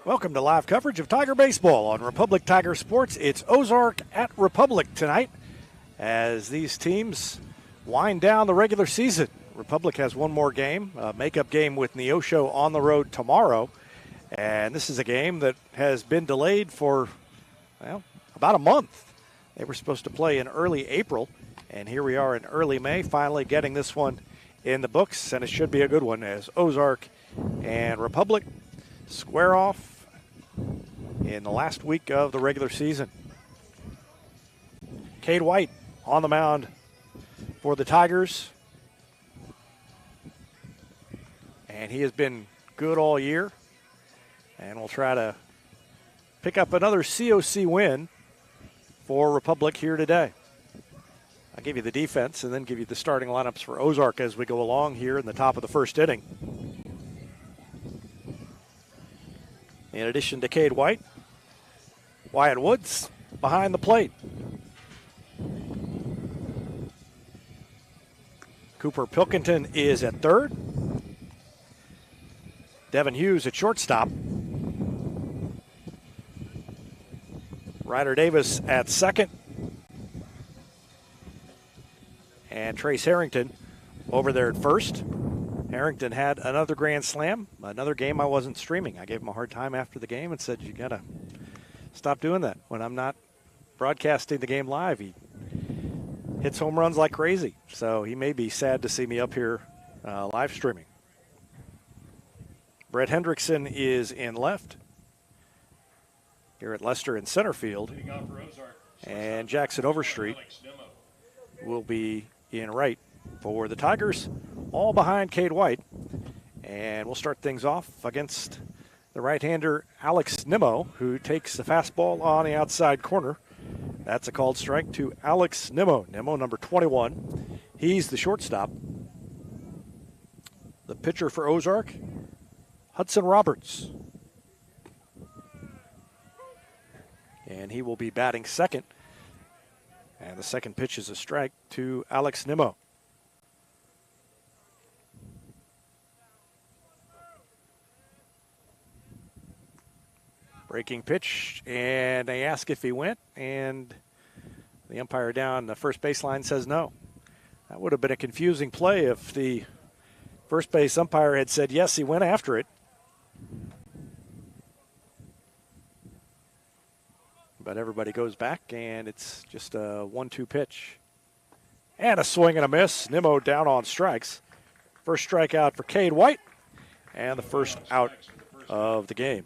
Welcome to live coverage of Tiger Baseball on Republic Tiger Sports. It's Ozark at Republic tonight as these teams wind down the regular season. Republic has one more game, a makeup game with Neosho on the road tomorrow. And this is a game that has been delayed for, well, about a month. They were supposed to play in early April, and here we are in early May, finally getting this one in the books, and it should be a good one as Ozark and Republic square off in the last week of the regular season. Cade White on the mound for the Tigers, and he has been good all year, and we'll try to pick up another COC win for Republic here today. I'll give you the defense and then give you the starting lineups for Ozark as we go along here in the top of the first inning. In addition to Cade White, Wyatt Woods behind the plate. Cooper Pilkington is at third. Devin Hughes at shortstop. Ryder Davis at second. And Trace Harrington over there at first. Harrington had another grand slam, another game I wasn't streaming. I gave him a hard time after the game and said, you got to stop doing that. When I'm not broadcasting the game live, he hits home runs like crazy. So he may be sad to see me up here live streaming. Brett Hendrickson is in left. Garrett Lester in center field. And Jackson Overstreet will be in right for the Tigers, all behind Cade White. And we'll start things off against the right-hander Alex Nimmo, who takes the fastball on the outside corner. That's a called strike to Alex Nimmo. Nimmo, number 21. He's the shortstop. The pitcher for Ozark, Hudson Roberts. And he will be batting second. And the second pitch is a strike to Alex Nimmo. Breaking pitch, and they ask if he went, and the umpire down the first baseline says no. That would have been a confusing play if the first base umpire had said yes, he went after it. But everybody goes back, and it's just a 1-2 pitch. And a swing and a miss. Nimmo down on strikes. First strikeout for Cade White, and the first out of the game.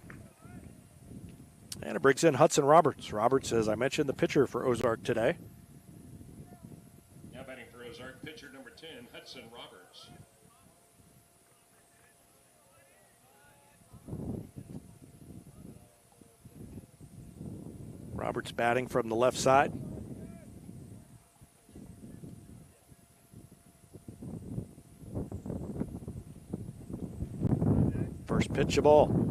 And it brings in Hudson Roberts. Roberts, as I mentioned, the pitcher for Ozark today. Now batting for Ozark, pitcher number 10, Hudson Roberts. Roberts batting from the left side. First pitch of ball.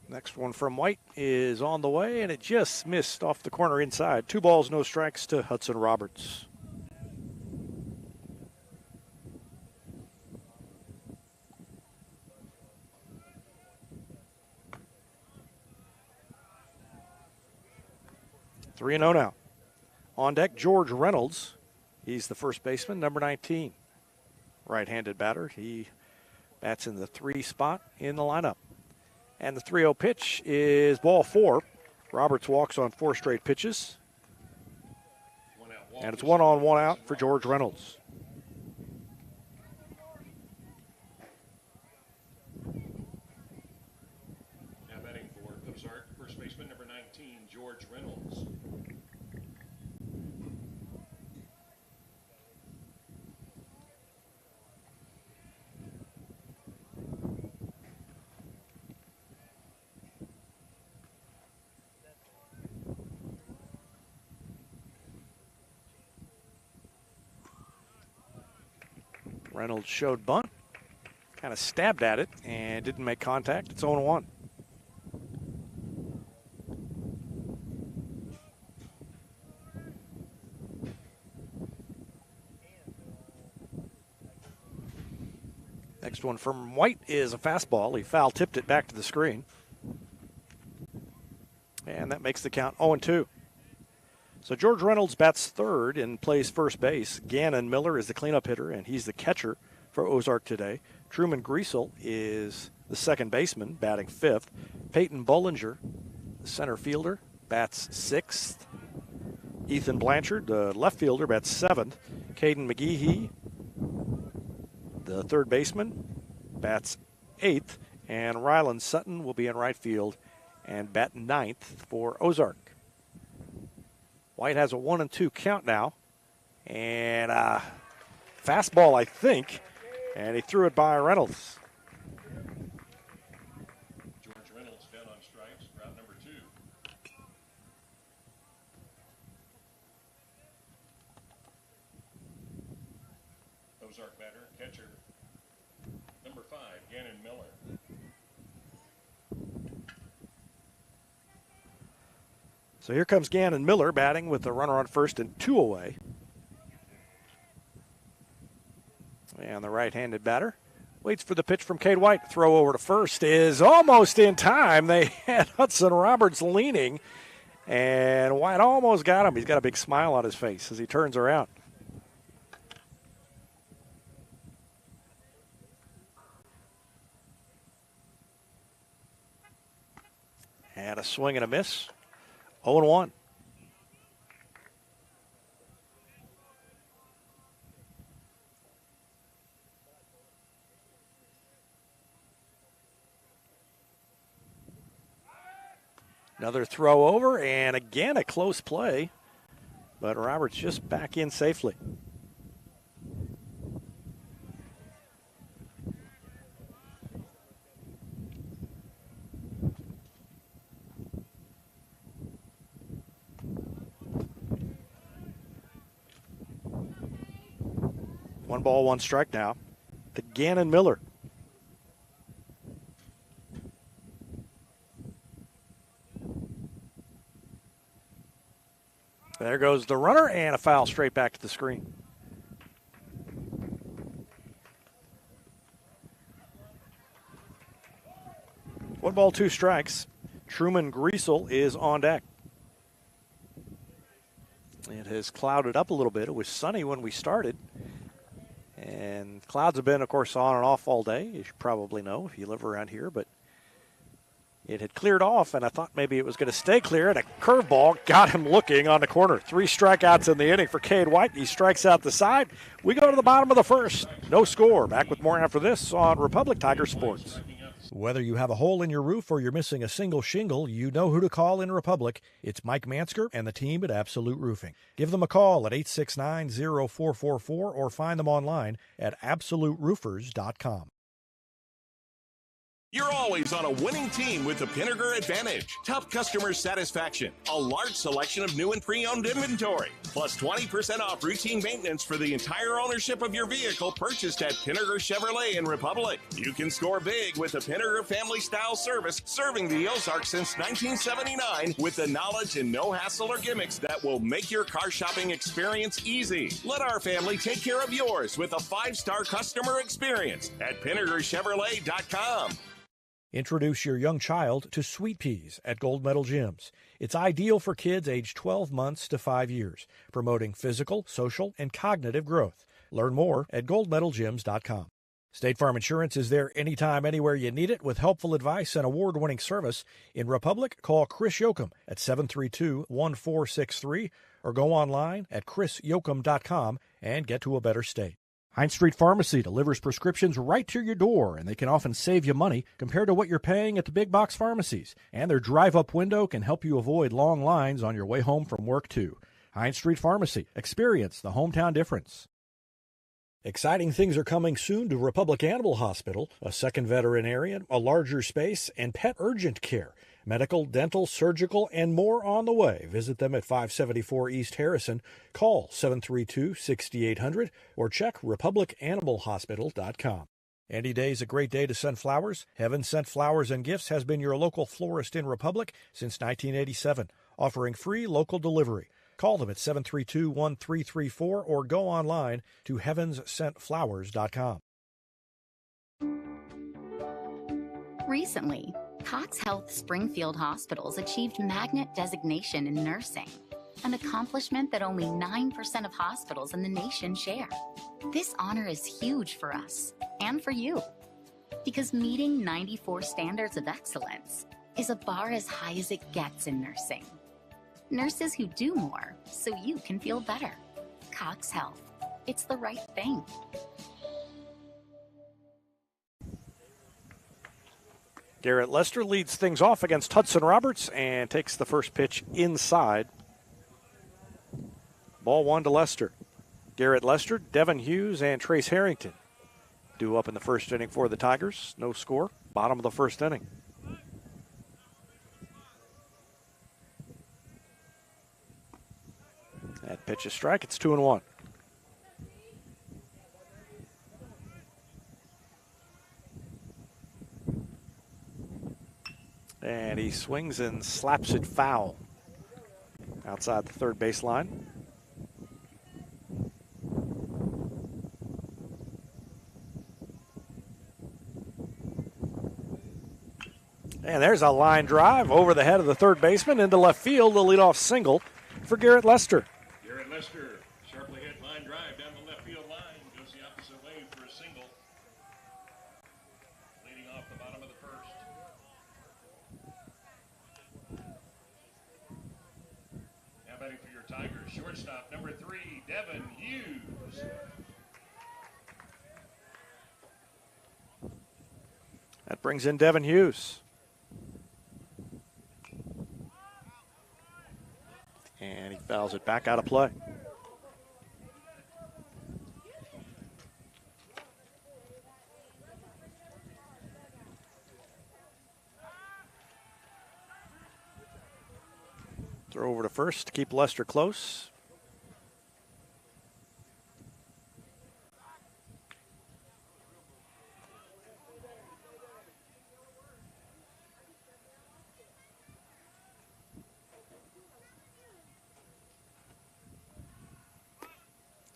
Next one from White is on the way, and it just missed off the corner inside. 2 balls, no strikes to Hudson Roberts. Three and 0 now. On deck, George Reynolds. He's the first baseman, number 19. Right-handed batter. He bats in the 3 spot in the lineup. And the 3-0 pitch is ball 4. Roberts walks on 4 straight pitches. And it's 1 on, 1 out for George Reynolds. Now batting for Ozark, first baseman number 19, George Reynolds. Reynolds showed bunt, kind of stabbed at it, and didn't make contact. It's 0-1. Next one from White is a fastball. He foul tipped it back to the screen. And that makes the count 0-2. So George Reynolds bats third and plays first base. Gannon Miller is the cleanup hitter, and he's the catcher for Ozark today. Truman Griesel is the second baseman, batting fifth. Peyton Bollinger, the center fielder, bats sixth. Ethan Blanchard, the left fielder, bats seventh. Caden McGehee, the third baseman, bats eighth. And Ryland Sutton will be in right field and bat ninth for Ozark. White has a 1-2 count now. And fastball, I think. And he threw it by Reynolds. George Reynolds down on strikes, route number 2. Ozark batter, catcher, number 5, Gannon Miller. So here comes Gannon Miller batting with the runner on first and 2 away. And the right-handed batter waits for the pitch from Cade White. Throw over to first is almost in time. They had Hudson Roberts leaning, and White almost got him. He's got a big smile on his face as he turns around. And a swing and a miss. 0-1. Another throw over, and again a close play, but Roberts just back in safely. One ball, one strike now to Gannon Miller. There goes the runner, and a foul straight back to the screen. One ball, two strikes. Truman Griesel is on deck. It has clouded up a little bit. It was sunny when we started. And clouds have been, of course, on and off all day, as you probably know if you live around here. But it had cleared off, and I thought maybe it was going to stay clear, and a curveball got him looking on the corner. 3 strikeouts in the inning for Cade White. He strikes out the side. We go to the bottom of the first. No score. Back with more after this on Republic Tiger Sports. Whether you have a hole in your roof or you're missing a single shingle, you know who to call in Republic. It's Mike Mansker and the team at Absolute Roofing. Give them a call at 869-0444 or find them online at absoluteroofers.com. You're always on a winning team with the Pinnaker Advantage. Top customer satisfaction, a large selection of new and pre-owned inventory, plus 20% off routine maintenance for the entire ownership of your vehicle purchased at Pinnaker Chevrolet in Republic. You can score big with the Pinnaker family-style service serving the Ozarks since 1979 with the knowledge and no hassle or gimmicks that will make your car shopping experience easy. Let our family take care of yours with a 5-star customer experience at PinnakerChevrolet.com. Introduce your young child to Sweet Peas at Gold Medal Gyms. It's ideal for kids aged 12 months to 5 years, promoting physical, social, and cognitive growth. Learn more at goldmedalgyms.com. State Farm Insurance is there anytime, anywhere you need it with helpful advice and award-winning service. In Republic, call Chris Yoakum at 732-1463 or go online at chrisyoakum.com and get to a better state. Heinz Street Pharmacy delivers prescriptions right to your door, and they can often save you money compared to what you're paying at the big box pharmacies. And their drive-up window can help you avoid long lines on your way home from work, too. Heinz Street Pharmacy. Experience the hometown difference. Exciting things are coming soon to Republic Animal Hospital, a second veterinarian, a larger space, and pet urgent care. Medical, dental, surgical, and more on the way. Visit them at 574 East Harrison. Call 732-6800 or check republicanimalhospital.com. Any day is a great day to send flowers. Heaven Sent Flowers and Gifts has been your local florist in Republic since 1987, offering free local delivery. Call them at 732-1334 or go online to heavenssentflowers.com. Recently, Cox Health Springfield Hospitals achieved magnet designation in nursing, an accomplishment that only 9% of hospitals in the nation share. This honor is huge for us and for you, because meeting 94 standards of excellence is a bar as high as it gets in nursing. Nurses who do more so you can feel better. Cox Health. It's the right thing. Garrett Lester leads things off against Hudson Roberts and takes the first pitch inside. Ball 1 to Lester. Garrett Lester, Devin Hughes, and Trace Harrington due up in the first inning for the Tigers. No score. Bottom of the first inning. That pitch is strike. It's 2-1. And he swings and slaps it foul outside the third baseline. And there's a line drive over the head of the third baseman into left field, the leadoff single for Garrett Lester. Garrett Lester, sharply hit line drive down the left field line, goes the opposite way for a single. Leading off the bottom of the first. Now batting for your Tigers, shortstop number 3, Devin Hughes. That brings in Devin Hughes. And he fouls it back out of play. Throw over to first to keep Lester close.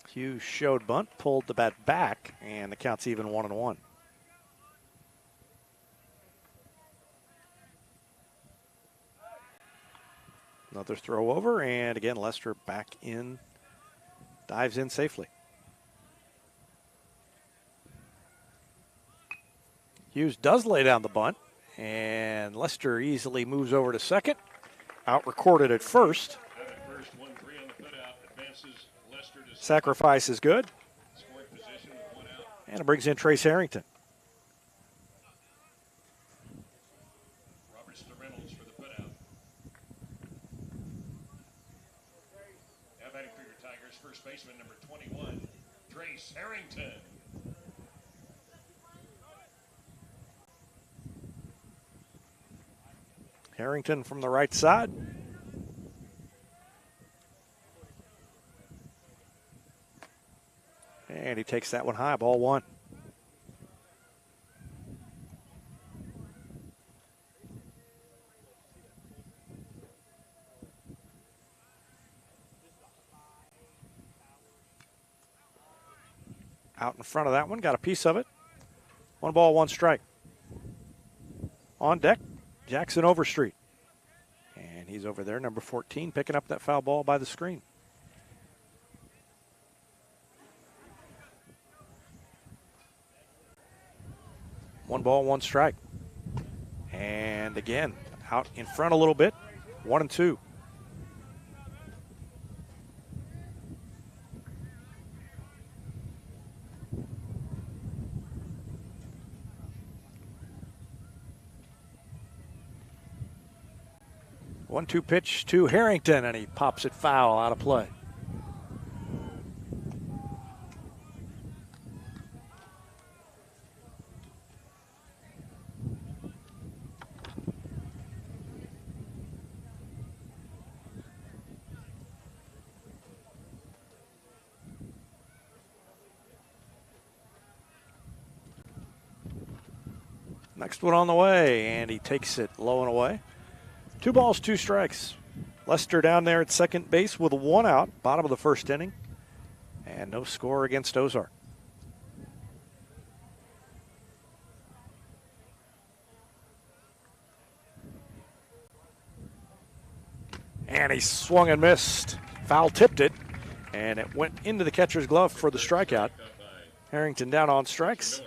Hughes showed bunt, pulled the bat back, and the count's even 1-1. Another throw over, and again, Lester back in, dives in safely. Hughes does lay down the bunt, and Lester easily moves over to second. Out recorded at first. Sacrifice is good. And it brings in Trace Harrington. Roberts to Reynolds for the putout. Now batting for your Tigers, first baseman number 21, Trace Harrington. Harrington from the right side. And he takes that one high, ball 1. Out in front of that one, got a piece of it. 1 ball, 1 strike. On deck, Jackson Overstreet. And he's over there, number 14, picking up that foul ball by the screen. One ball, 1 strike. And again, out in front a little bit, 1-2. One-two pitch to Harrington, and he pops it foul out of play. Next one on the way, and he takes it low and away. 2 balls, 2 strikes. Lester down there at second base with 1 out, bottom of the first inning, and no score against Ozark. And he swung and missed. Foul tipped it, and it went into the catcher's glove for the strikeout. Harrington down on strikes.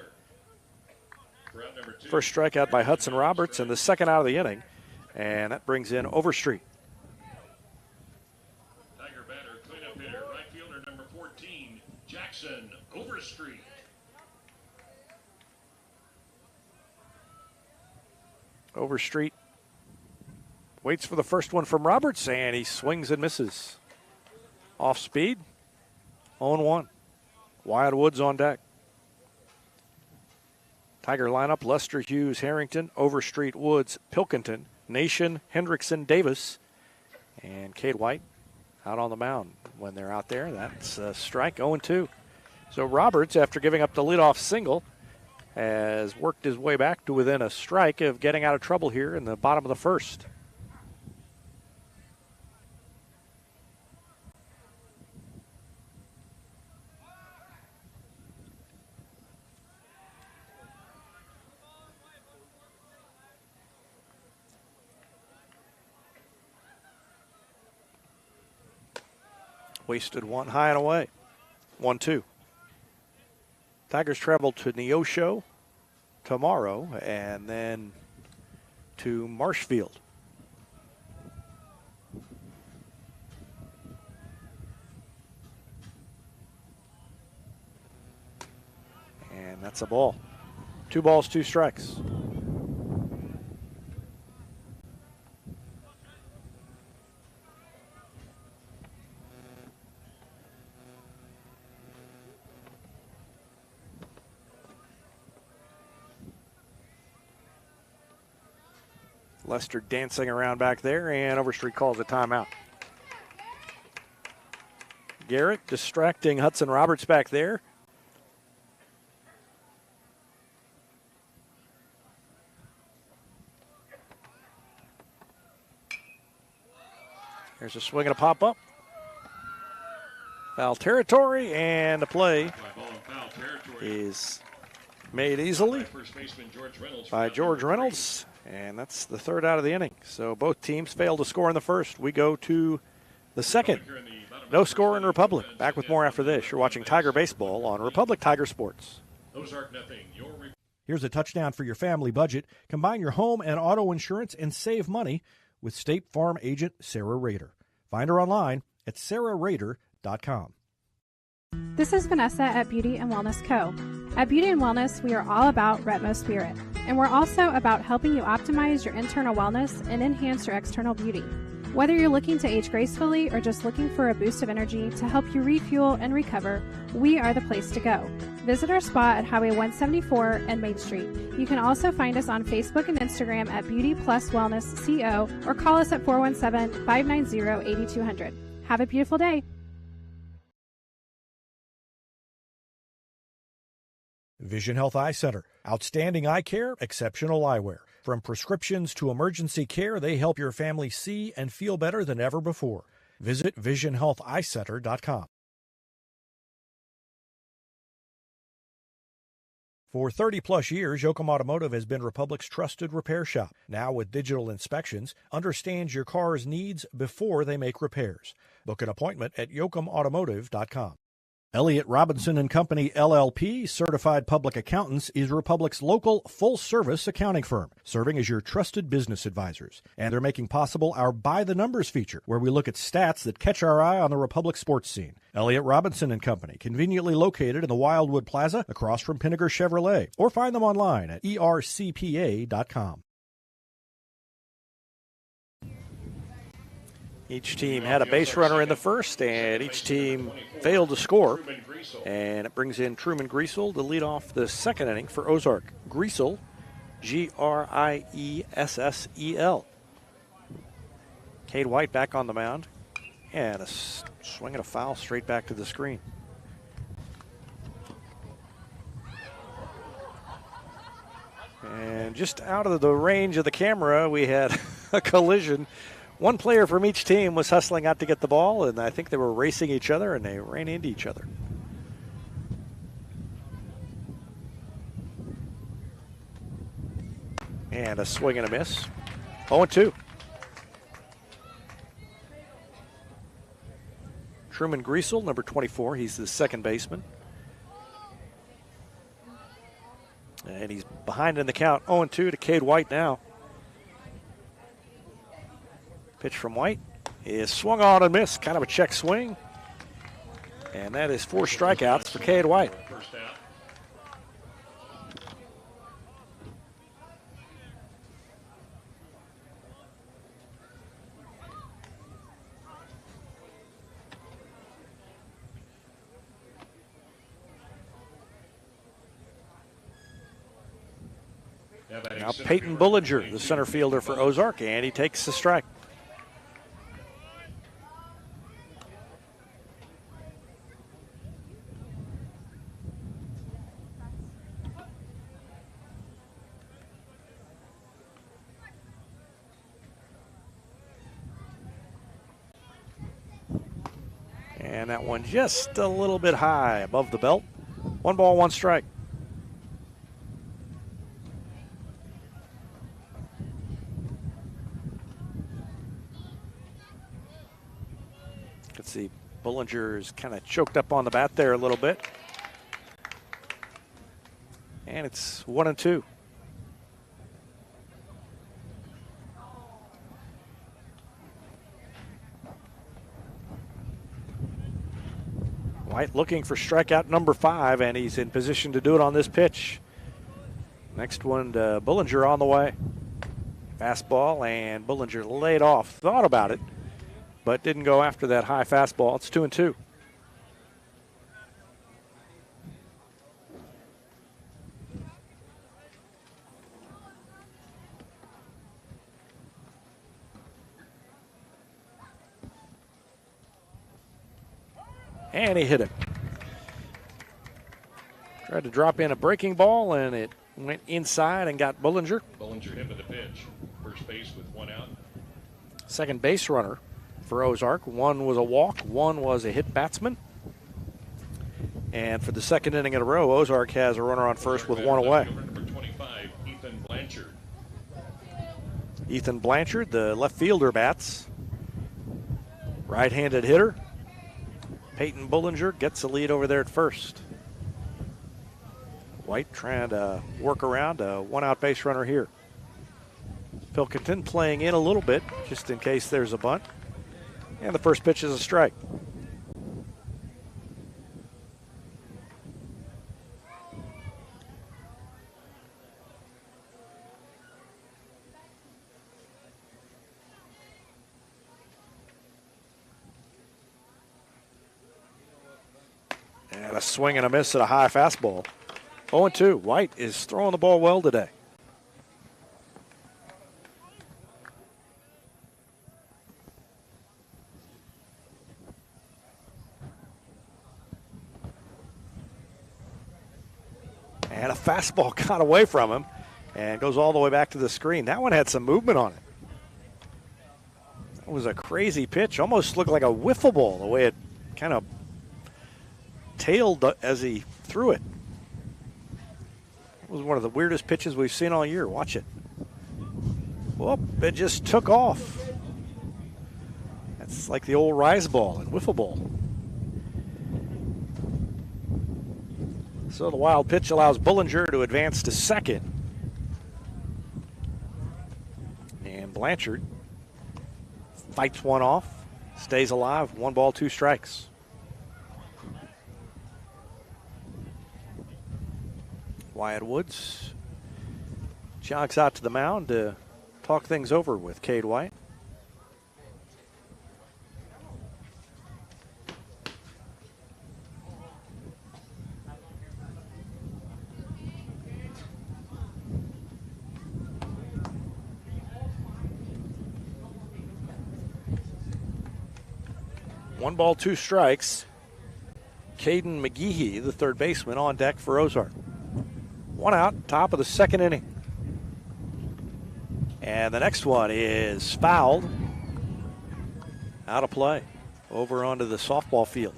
First strikeout by Hudson Roberts and the second out of the inning. And that brings in Overstreet. Tiger batter, cleanup hitter, right fielder number 14, Jackson Overstreet. Overstreet waits for the first one from Roberts, and he swings and misses. Off speed, 0-1. Wyatt Woods on deck. Tiger lineup: Lester, Hughes, Harrington, Overstreet, Woods, Pilkington, Nation, Hendrickson, Davis, and Cade White out on the mound. When they're out there, that's a strike, 0-2. So Roberts, after giving up the leadoff single, has worked his way back to within a strike of getting out of trouble here in the bottom of the first. Wasted one, high and away. 1-2. Tigers travel to Neosho tomorrow and then to Marshfield. And that's a ball. 2 balls, 2 strikes. Lester dancing around back there, and Overstreet calls a timeout. Garrett distracting Hudson Roberts back there. There's a swing and a pop-up. Foul territory, and the play is made easily by George Reynolds. And that's the third out of the inning. So both teams failed to score in the first. We go to the second. No score in Republic. Back with more after this. You're watching Tiger Baseball on Republic Tiger Sports. Ozark nothing. Here's a touchdown for your family budget. Combine your home and auto insurance and save money with State Farm agent Sarah Rader. Find her online at sarahrader.com. This is Vanessa at Beauty and Wellness Co. At Beauty and Wellness, we are all about Retmo Spirit, and we're also about helping you optimize your internal wellness and enhance your external beauty. Whether you're looking to age gracefully or just looking for a boost of energy to help you refuel and recover, we are the place to go. Visit our spa at Highway 174 and Main Street. You can also find us on Facebook and Instagram at Beauty Plus Wellness CO or call us at 417-590-8200. Have a beautiful day. Vision Health Eye Center. Outstanding eye care, exceptional eyewear. From prescriptions to emergency care, they help your family see and feel better than ever before. Visit visionhealtheyecenter.com. For 30-plus years, Yoakum Automotive has been Republic's trusted repair shop. Now with digital inspections, understands your car's needs before they make repairs. Book an appointment at yoakumautomotive.com. Elliott Robinson and Company, LLP, Certified Public Accountants, is Republic's local full-service accounting firm, serving as your trusted business advisors. And they're making possible our By the Numbers feature, where we look at stats that catch our eye on the Republic sports scene. Elliott Robinson and Company, conveniently located in the Wildwood Plaza across from Pinnaker Chevrolet, or find them online at ercpa.com. Each team had a base runner in the first, and each team failed to score. And it brings in Truman Griesel to lead off the second inning for Ozark. Griesel, Griessel. Cade White back on the mound. And a swing and a foul straight back to the screen. And just out of the range of the camera, we had a collision. One player from each team was hustling out to get the ball, and I think they were racing each other, and they ran into each other. And a swing and a miss. 0-2. Truman Griesel, number 24. He's the second baseman. And he's behind in the count, 0-2 to Cade White now. Pitch from White is swung on and missed, kind of a check swing. And that is 4 strikeouts for Cade White. First out. Now Peyton Bullinger, the center fielder for Ozark, and he takes the strike. And that one just a little bit high above the belt. 1 ball, 1 strike. Let's see, Bullinger's kind of choked up on the bat there a little bit. And it's 1-2. White looking for strikeout number 5, and he's in position to do it on this pitch. Next one to Bullinger on the way. Fastball, and Bullinger laid off. Thought about it, but didn't go after that high fastball. It's 2-2. And he hit him. Tried to drop in a breaking ball, and it went inside and got Bullinger. Bullinger hit with the pitch. First base with 1 out. Second base runner for Ozark. 1 was a walk, 1 was a hit batsman. And for the second inning in a row, Ozark has a runner on first with 1 away. Number 25, Ethan Blanchard. Ethan Blanchard, the left fielder, bats. Right-handed hitter. Peyton Bullinger gets the lead over there at first. White trying to work around a 1-out base runner here. Pilkington playing in a little bit just in case there's a bunt. And the first pitch is a strike. And a swing and a miss at a high fastball. 0-2. White is throwing the ball well today. And a fastball got away from him and goes all the way back to the screen. That one had some movement on it. That was a crazy pitch. Almost looked like a wiffle ball the way it kind of tailed as he threw it. It was one of the weirdest pitches we've seen all year. Watch it. Whoop, it just took off. That's like the old rise ball and wiffle ball. So the wild pitch allows Bullinger to advance to second. And Blanchard fights one off, stays alive, 1 ball, 2 strikes. Wyatt Woods jogs out to the mound to talk things over with Cade White. One ball, 2 strikes. Caden McGehee, the third baseman, on deck for Ozark. 1 out, top of the second inning. And the next one is fouled. Out of play. Over onto the softball field.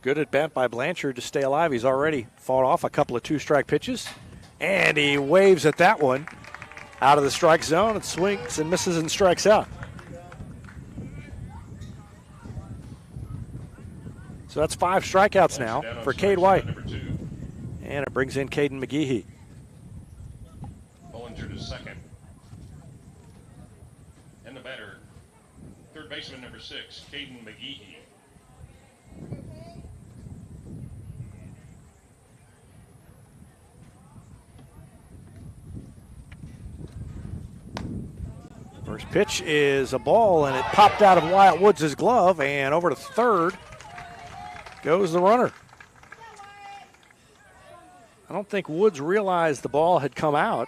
Good at bat by Blanchard to stay alive. He's already fought off a couple of two-strike pitches. And he waves at that one out of the strike zone and swings and misses and strikes out. So that's 5 strikeouts now for Cade White. And it brings in Caden McGehee. Bollinger to second. And the batter, third baseman number 6, Caden McGehee. First pitch is a ball, and it popped out of Wyatt Woods' glove, and over to third goes the runner. I don't think Woods realized the ball had come out,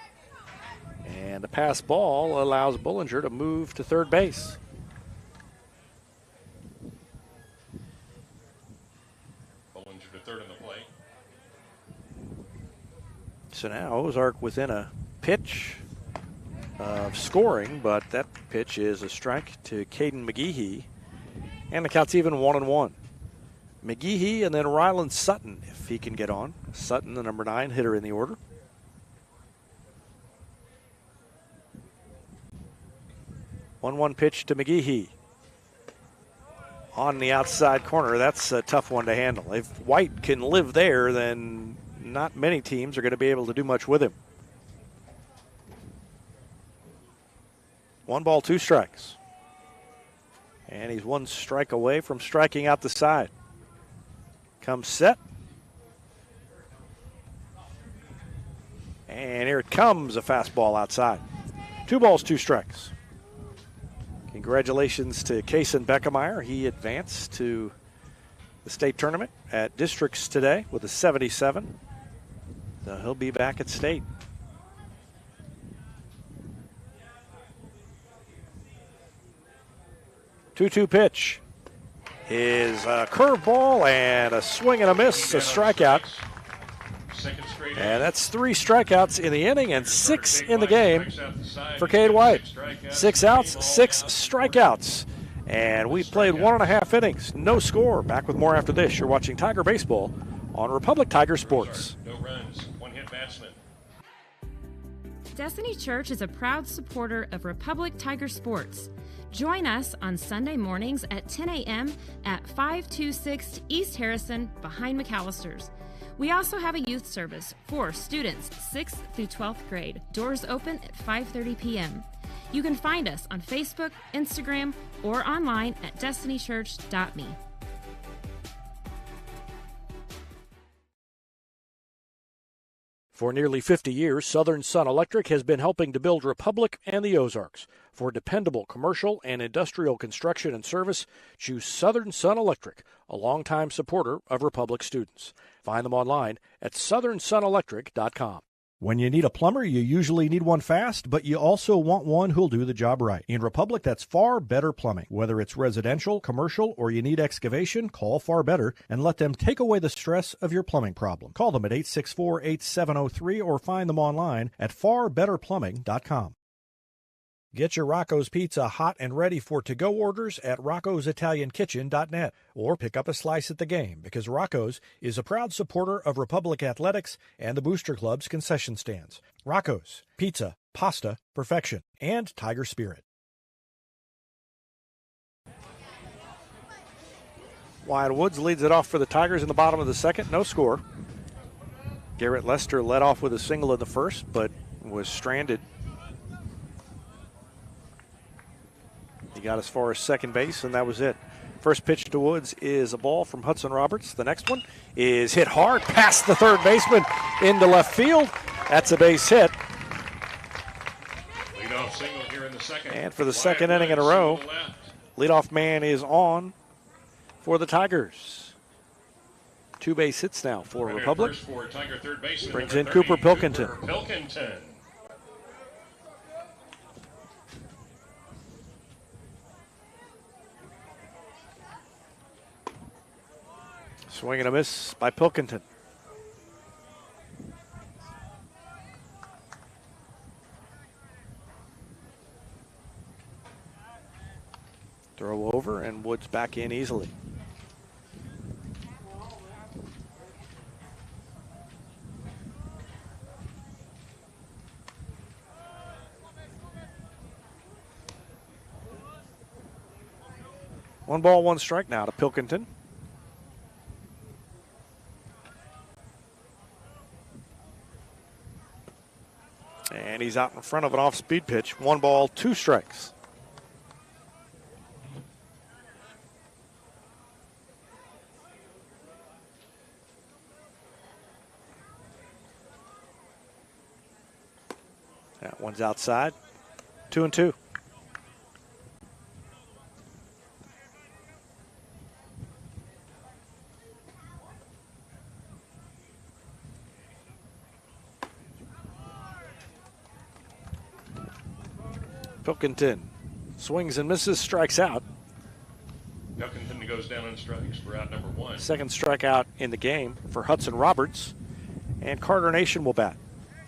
and the pass ball allows Bollinger to move to third base. Bollinger to third on the plate. So now Ozark within a pitch of scoring, but that pitch is a strike to Caden McGehee, and the count's even 1-1. McGehee and then Ryland Sutton, if he can get on. Sutton, the number 9 hitter in the order. 1-1 pitch to McGehee. On the outside corner, that's a tough one to handle. If White can live there, then not many teams are going to be able to do much with him. 1 ball, 2 strikes. And he's 1 strike away from striking out the side. Comes set. And here it comes, a fastball outside. 2 balls, 2 strikes. Congratulations to Kason Beckemeyer. He advanced to the state tournament at districts today with a 77. So he'll be back at state. 2-2 pitch is a curveball and a swing and a miss, a strikeout. And that's 3 strikeouts in the inning and 6 in the game for Cade White. 6 outs, 6 strikeouts. And we played 1.5 innings, no score. Back with more after this. You're watching Tiger Baseball on Republic Tiger Sports. No runs, 1-hit batsman. Destiny Church is a proud supporter of Republic Tiger Sports. Join us on Sunday mornings at 10 a.m. at 526 East Harrison behind McAllister's. We also have a youth service for students 6th through 12th grade. Doors open at 5:30 p.m. You can find us on Facebook, Instagram, or online at destinychurch.me. For nearly 50 years, Southern Sun Electric has been helping to build Republic and the Ozarks. For dependable commercial and industrial construction and service, choose Southern Sun Electric, a longtime supporter of Republic students. Find them online at southernsunelectric.com. When you need a plumber, you usually need one fast, but you also want one who'll do the job right. In Republic, that's Far Better Plumbing. Whether it's residential, commercial, or you need excavation, call Far Better and let them take away the stress of your plumbing problem. Call them at 864-8703 or find them online at farbetterplumbing.com. Get your Rocco's Pizza hot and ready for to-go orders at roccositaliankitchen.net or pick up a slice at the game because Rocco's is a proud supporter of Republic Athletics and the Booster Club's concession stands. Rocco's, pizza, pasta, perfection, and Tiger Spirit. Wyatt Woods leads it off for the Tigers in the bottom of the second. No score. Garrett Lester led off with a single in the first, but was stranded. He got as far as second base, and that was it. First pitch to Woods is a ball from Hudson Roberts. The next one is hit hard past the third baseman into left field. That's a base hit. Leadoff single here in the second. And for the second inning in a row, leadoff man is on for the Tigers. 2 base hits now for Republic. For Tiger third baseman, brings in Cooper Pilkington. Pilkington. Swing and a miss by Pilkington. Throw over and Woods back in easily. 1 ball, 1 strike now to Pilkington. And he's out in front of an off-speed pitch. 1 ball, 2 strikes. That one's outside. 2-2. Pilkington swings and misses, strikes out. Pilkington goes down on strikes for out number 1. Second strikeout in the game for Hudson Roberts. And Carter Nation will bat.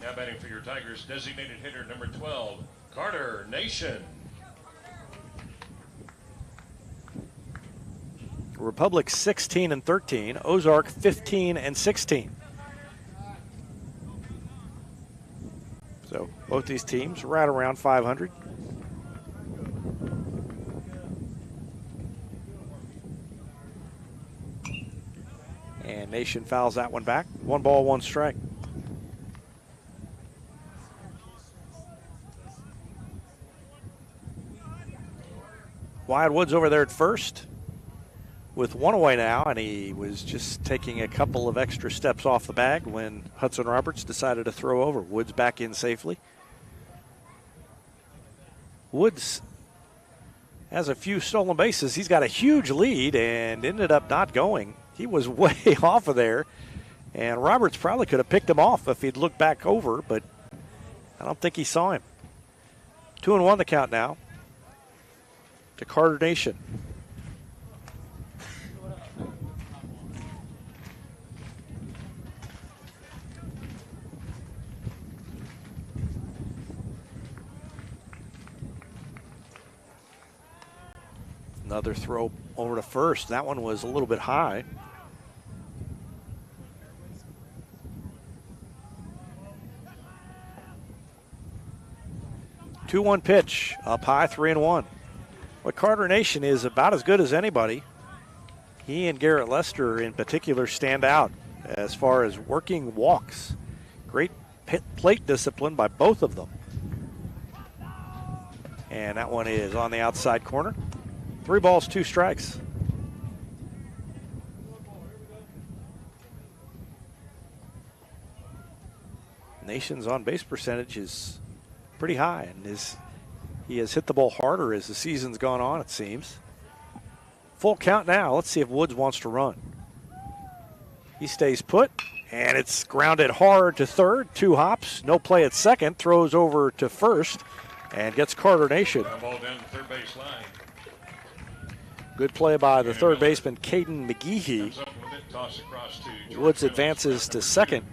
Now batting for your Tigers, designated hitter number 12, Carter Nation. Republic 16-13, Ozark 15-16. So both these teams right around 500. And Nation fouls that one back. 1 ball, 1 strike. Wyatt Woods over there at first with 1 away now, and he was just taking a couple of extra steps off the bag when Hudson Roberts decided to throw over. Woods back in safely. Woods has a few stolen bases. He's got a huge lead and ended up not going. He was way off of there, and Roberts probably could have picked him off if he'd looked back over, but I don't think he saw him. 2-1 the count now to Carter Nation. Another throw over to first. That one was a little bit high. Two-one pitch, up high, 3-1. What Carter Nation is about as good as anybody. He and Garrett Lester in particular stand out as far as working walks. Great plate discipline by both of them. And that one is on the outside corner. 3 balls, 2 strikes. Nation's on base percentage is pretty high, and he has hit the ball harder as the season's gone on, it seems. Full count now. Let's see if Woods wants to run. He stays put, and it's grounded hard to third. 2 hops, no play at second, throws over to first, and gets Carter Nation. Ball down the third base line. Good play by the third baseman, Caden McGehee. Comes up with it, toss across to George Woods Reynolds, advances to number 2. second.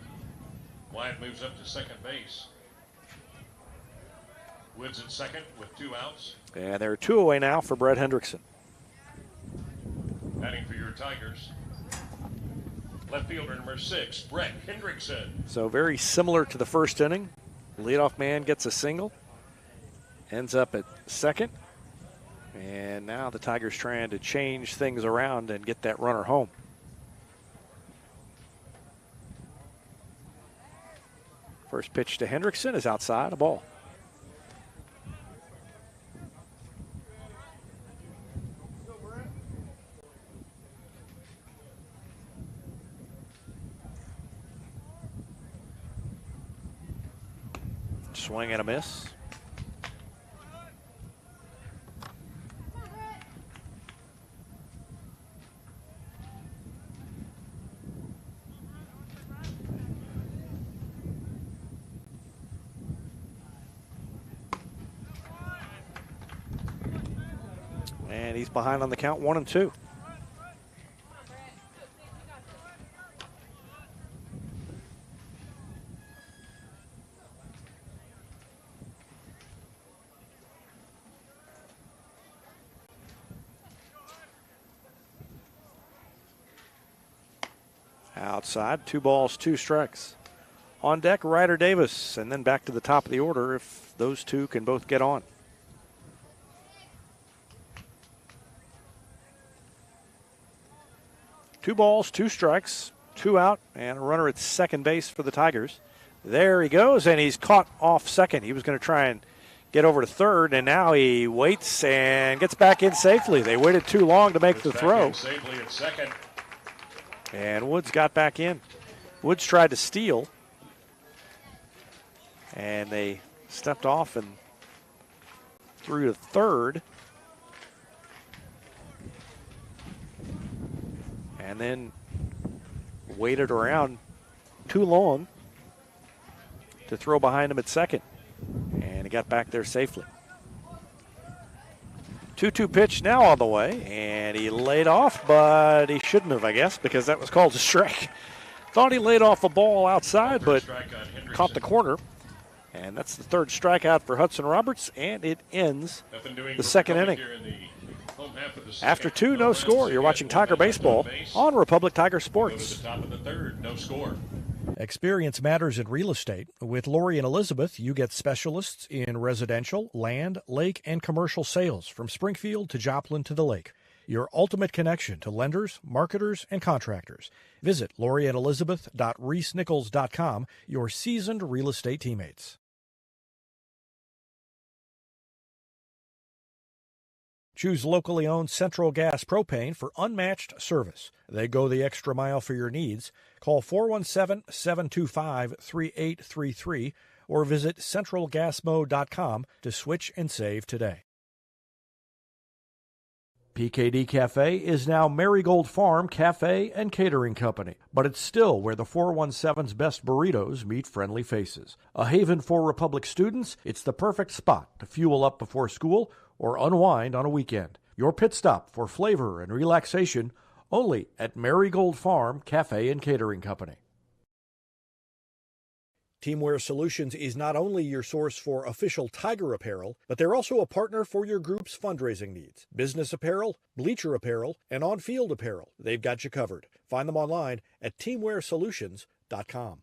Wyatt moves up to second base. Woods at second with 2 outs. And there are 2 away now for Brett Hendrickson. Batting for your Tigers, left fielder number 6, Brett Hendrickson. So very similar to the first inning. Leadoff man gets a single. Ends up at second. And now the Tigers trying to change things around and get that runner home. First pitch to Hendrickson is outside, a ball. Swing and a miss. And he's behind on the count, 1-2. Outside, 2 balls, 2 strikes. On deck, Ryder Davis, and then back to the top of the order if those 2 can both get on. 2 balls, 2 strikes, 2 out, and a runner at second base for the Tigers. There he goes, and he's caught off second. He was going to try and get over to third, and now he waits and gets back in safely. They waited too long to make the throw. Safely at second. And Woods got back in. Woods tried to steal, and they stepped off and threw to third. And then waited around too long to throw behind him at second. And he got back there safely. 2-2 pitch now on the way, and he laid off, but he shouldn't have, I guess, because that was called a strike. Thought he laid off a ball outside, but caught the corner. And that's the third strikeout for Hudson Roberts, and it ends the second inning. After 2, no score. You're watching Tiger Baseball on Republic Tiger Sports. Top of the third, no score. Experience matters in real estate. With Lori and Elizabeth, you get specialists in residential, land, lake, and commercial sales from Springfield to Joplin to the lake. Your ultimate connection to lenders, marketers, and contractors. Visit loriandelizabeth.reesnichols.com, your seasoned real estate teammates. Choose locally owned Central Gas Propane for unmatched service. They go the extra mile for your needs. Call 417-725-3833 or visit centralgasmo.com to switch and save today. PKD Cafe is now Marigold Farm Cafe and Catering Company, but it's still where the 417's best burritos meet friendly faces. A haven for Republic students, it's the perfect spot to fuel up before school or unwind on a weekend. Your pit stop for flavor and relaxation only at Marigold Farm Cafe and Catering Company. Teamwear Solutions is not only your source for official Tiger apparel, but they're also a partner for your group's fundraising needs. Business apparel, bleacher apparel, and on-field apparel. They've got you covered. Find them online at teamwearsolutions.com.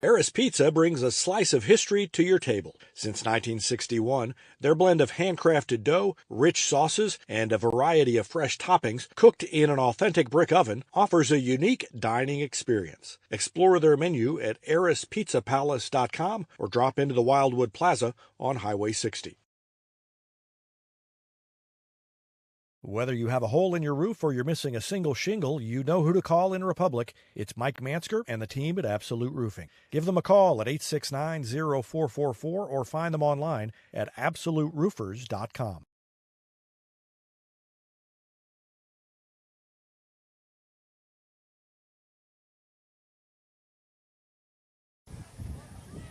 Eris Pizza brings a slice of history to your table. Since 1961, their blend of handcrafted dough, rich sauces, and a variety of fresh toppings cooked in an authentic brick oven offers a unique dining experience. Explore their menu at erispizzapalace.com or drop into the Wildwood Plaza on Highway 60. Whether you have a hole in your roof or you're missing a single shingle, you know who to call in Republic. It's Mike Mansker and the team at Absolute Roofing. Give them a call at 869-0444 or find them online at absoluteroofers.com.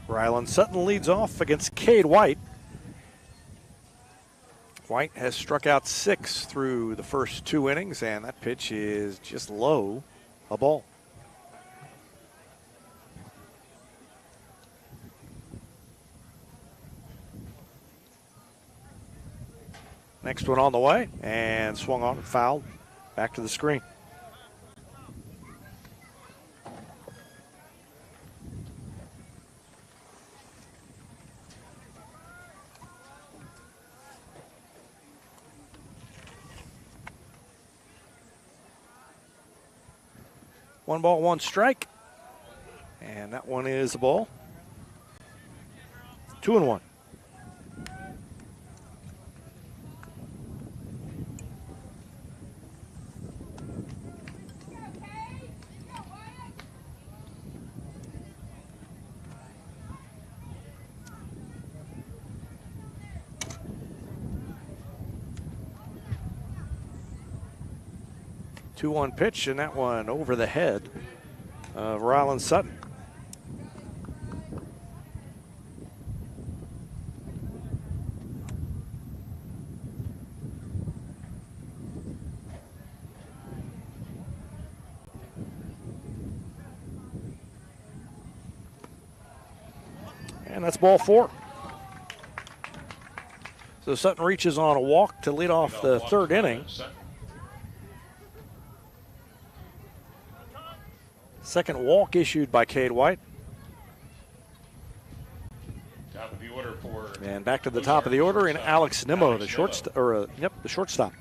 Rylan Sutton leads off against Cade White. White has struck out 6 through the first 2 innings, and that pitch is just low, a ball. Next one on the way, and swung on and fouled. Back to the screen. One ball, one strike. And that one is a ball. 2-1. Two-one pitch, and that one over the head of Rylan Sutton. And that's ball 4. So Sutton reaches on a walk to lead off the third inning. Second walk issued by Cade White. Top of the order for And back to the top of the order in Alex Nimmo, the shortstop.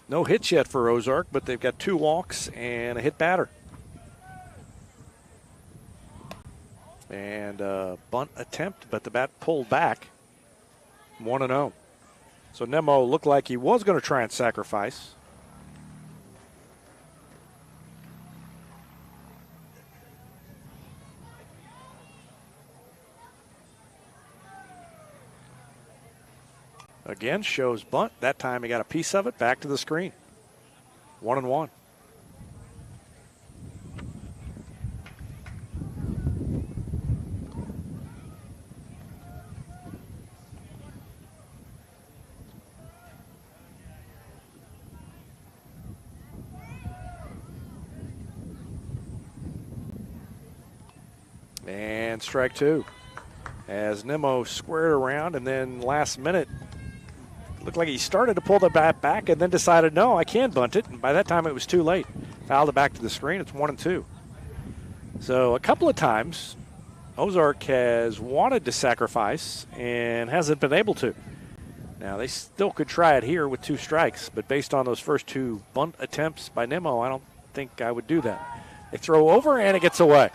No hits yet for Ozark, but they've got 2 walks and a hit batter. And a bunt attempt, but the bat pulled back. 1-0. So Nimmo looked like he was going to try and sacrifice. Again, shows bunt. That time he got a piece of it. Back to the screen. 1-1. And strike 2. As Nimmo squared around, and then last minute, looked like he started to pull the bat back and then decided, no, I can bunt it. And by that time, it was too late. Fouled it back to the screen. It's 1-2. So a couple of times, Ozark has wanted to sacrifice and hasn't been able to. Now, they still could try it here with 2 strikes, but based on those first 2 bunt attempts by Nimmo, I don't think I would do that. They throw over, and it gets away.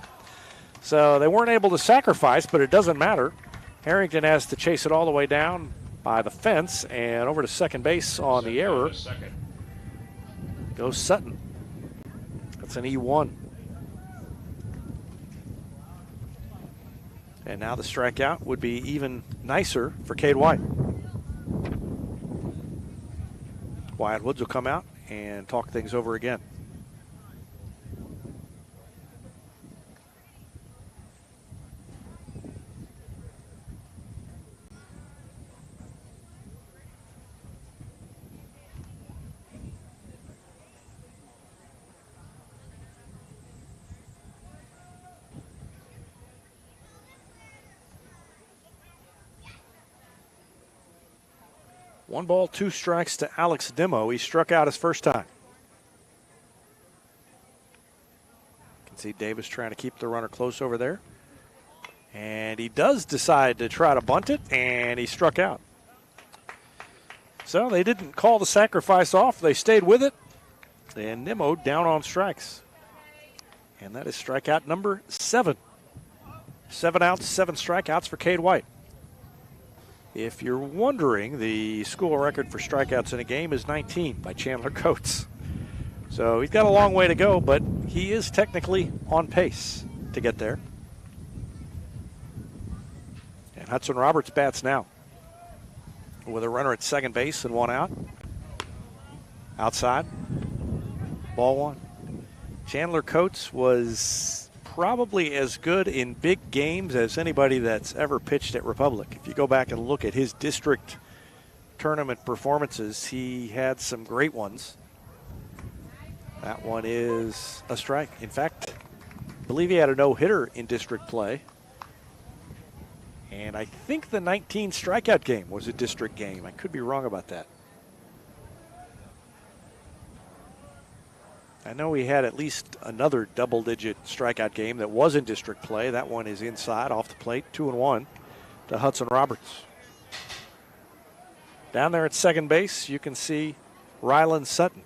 So they weren't able to sacrifice, but it doesn't matter. Harrington has to chase it all the way down by the fence and over to second base on the error. Goes Sutton. That's an E1. And now the strikeout would be even nicer for Cade White. Wyatt Woods will come out and talk things over again. One ball, 2 strikes to Alex Nimmo. He struck out his first time. You can see Davis trying to keep the runner close over there. And he does decide to try to bunt it, and he struck out. So they didn't call the sacrifice off. They stayed with it. And Nimmo down on strikes. And that is strikeout number 7. 7 outs, 7 strikeouts for Cade White. If you're wondering, the school record for strikeouts in a game is 19 by Chandler Coates. So he's got a long way to go, but he is technically on pace to get there. And Hudson Roberts bats now with a runner at second base and 1 out. Outside. Ball 1. Chandler Coates was probably as good in big games as anybody that's ever pitched at Republic. If you go back and look at his district tournament performances, he had some great ones. That one is a strike. In fact, I believe he had a no-hitter in district play. And I think the 19 strikeout game was a district game. I could be wrong about that. I know he had at least another double-digit strikeout game that was in district play. That one is inside, off the plate, 2-1 to Hudson Roberts. Down there at second base, you can see Rylan Sutton.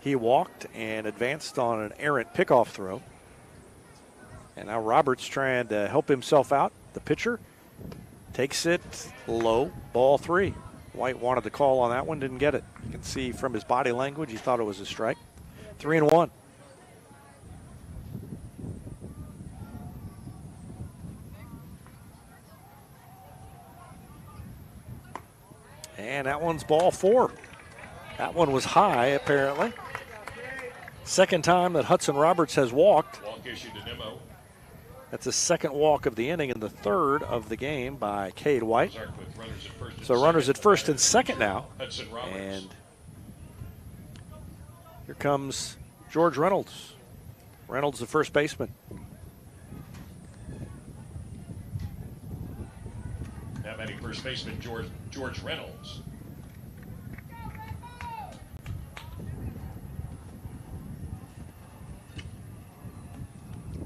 He walked and advanced on an errant pickoff throw. And now Roberts trying to help himself out. The pitcher takes it low, ball 3. White wanted the call on that one, didn't get it. You can see from his body language, he thought it was a strike. 3-1. And that one's ball 4. That one was high, apparently. Second time that Hudson Roberts has walked. Walk issued to Nimmo. That's the second walk of the inning and the third of the game by Cade White. So runners at first and second now. And here comes George Reynolds. Reynolds, the first baseman. Now batting first baseman George Reynolds.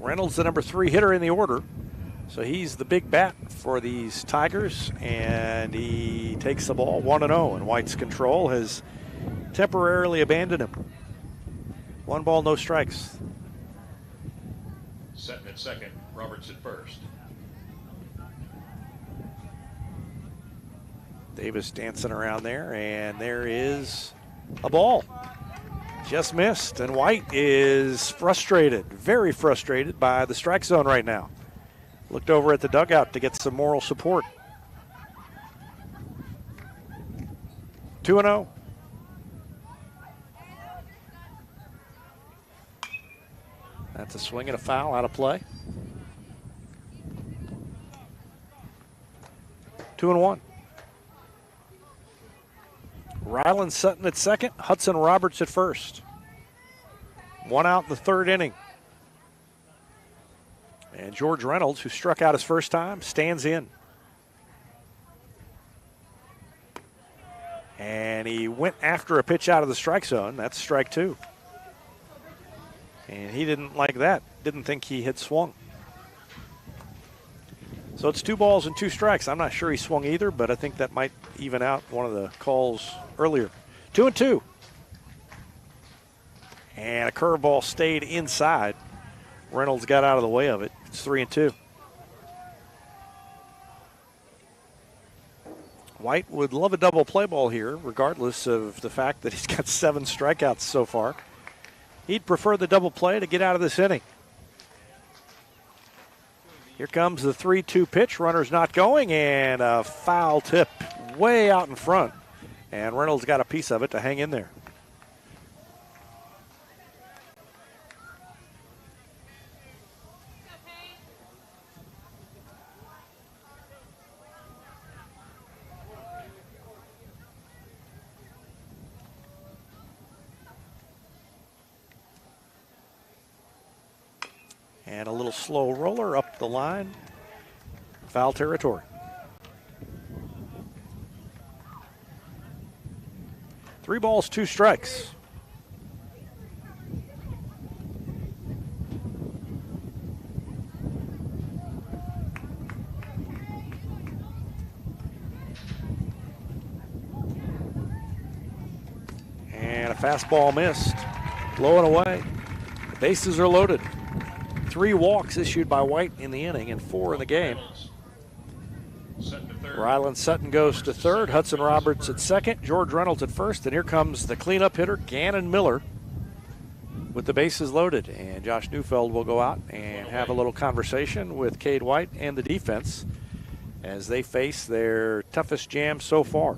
Reynolds, the number 3 hitter in the order. So he's the big bat for these Tigers, and he takes the ball 1-0, and White's control has temporarily abandoned him. 1 ball, no strikes. Setting at second, Roberts at first. Davis dancing around there, and there is a ball. Just missed, and White is frustrated, very frustrated by the strike zone right now. Looked over at the dugout to get some moral support. 2-0. That's a swing and a foul out of play. 2-1. Ryland Sutton at second, Hudson Roberts at first. 1 out in the 3rd inning. And George Reynolds, who struck out his first time, stands in. And he went after a pitch out of the strike zone. That's strike 2. And he didn't like that. Didn't think he had swung. So it's 2 balls and 2 strikes. I'm not sure he swung either, but I think that might even out one of the calls earlier. 2-2. And a curveball stayed inside. Reynolds got out of the way of it. It's 3-2. White would love a double play ball here, regardless of the fact that he's got 7 strikeouts so far. He'd prefer the double play to get out of this inning. Here comes the 3-2 pitch. Runner's not going, and a foul tip way out in front. And Reynolds got a piece of it to hang in there. And a little slow roller up the line. Foul territory. Three balls, 2 strikes. And a fastball missed. Blowing away. The bases are loaded. 3 walks issued by White in the inning and 4 in the game. Ryland Sutton goes to third. Hudson Roberts at second. George Reynolds at first. And here comes the cleanup hitter, Gannon Miller, with the bases loaded. And Josh Neufeld will go out and have a little conversation with Cade White and the defense as they face their toughest jam so far.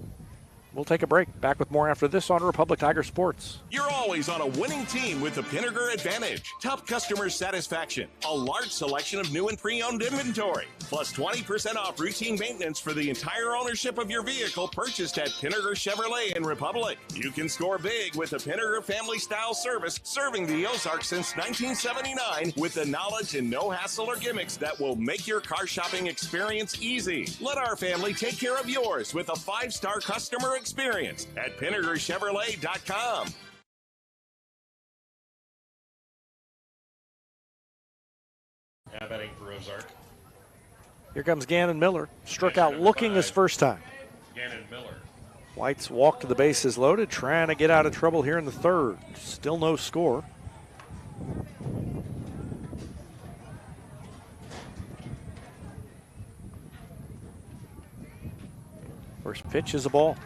We'll take a break. Back with more after this on Republic Tiger Sports. You're always on a winning team with the Pinnaker Advantage. Top customer satisfaction, a large selection of new and pre-owned inventory, plus 20% off routine maintenance for the entire ownership of your vehicle purchased at Pinnaker Chevrolet in Republic. You can score big with the Pinnaker family style service serving the Ozarks since 1979 with the knowledge and no hassle or gimmicks that will make your car shopping experience easy. Let our family take care of yours with a 5-star customer experience at PinnakerChevrolet.com. Now batting for Ozark. Here comes Gannon Miller. Struck out looking his first time. Gannon Miller. White's walk to the bases loaded, trying to get out of trouble here in the third. Still no score. First pitch is a ball.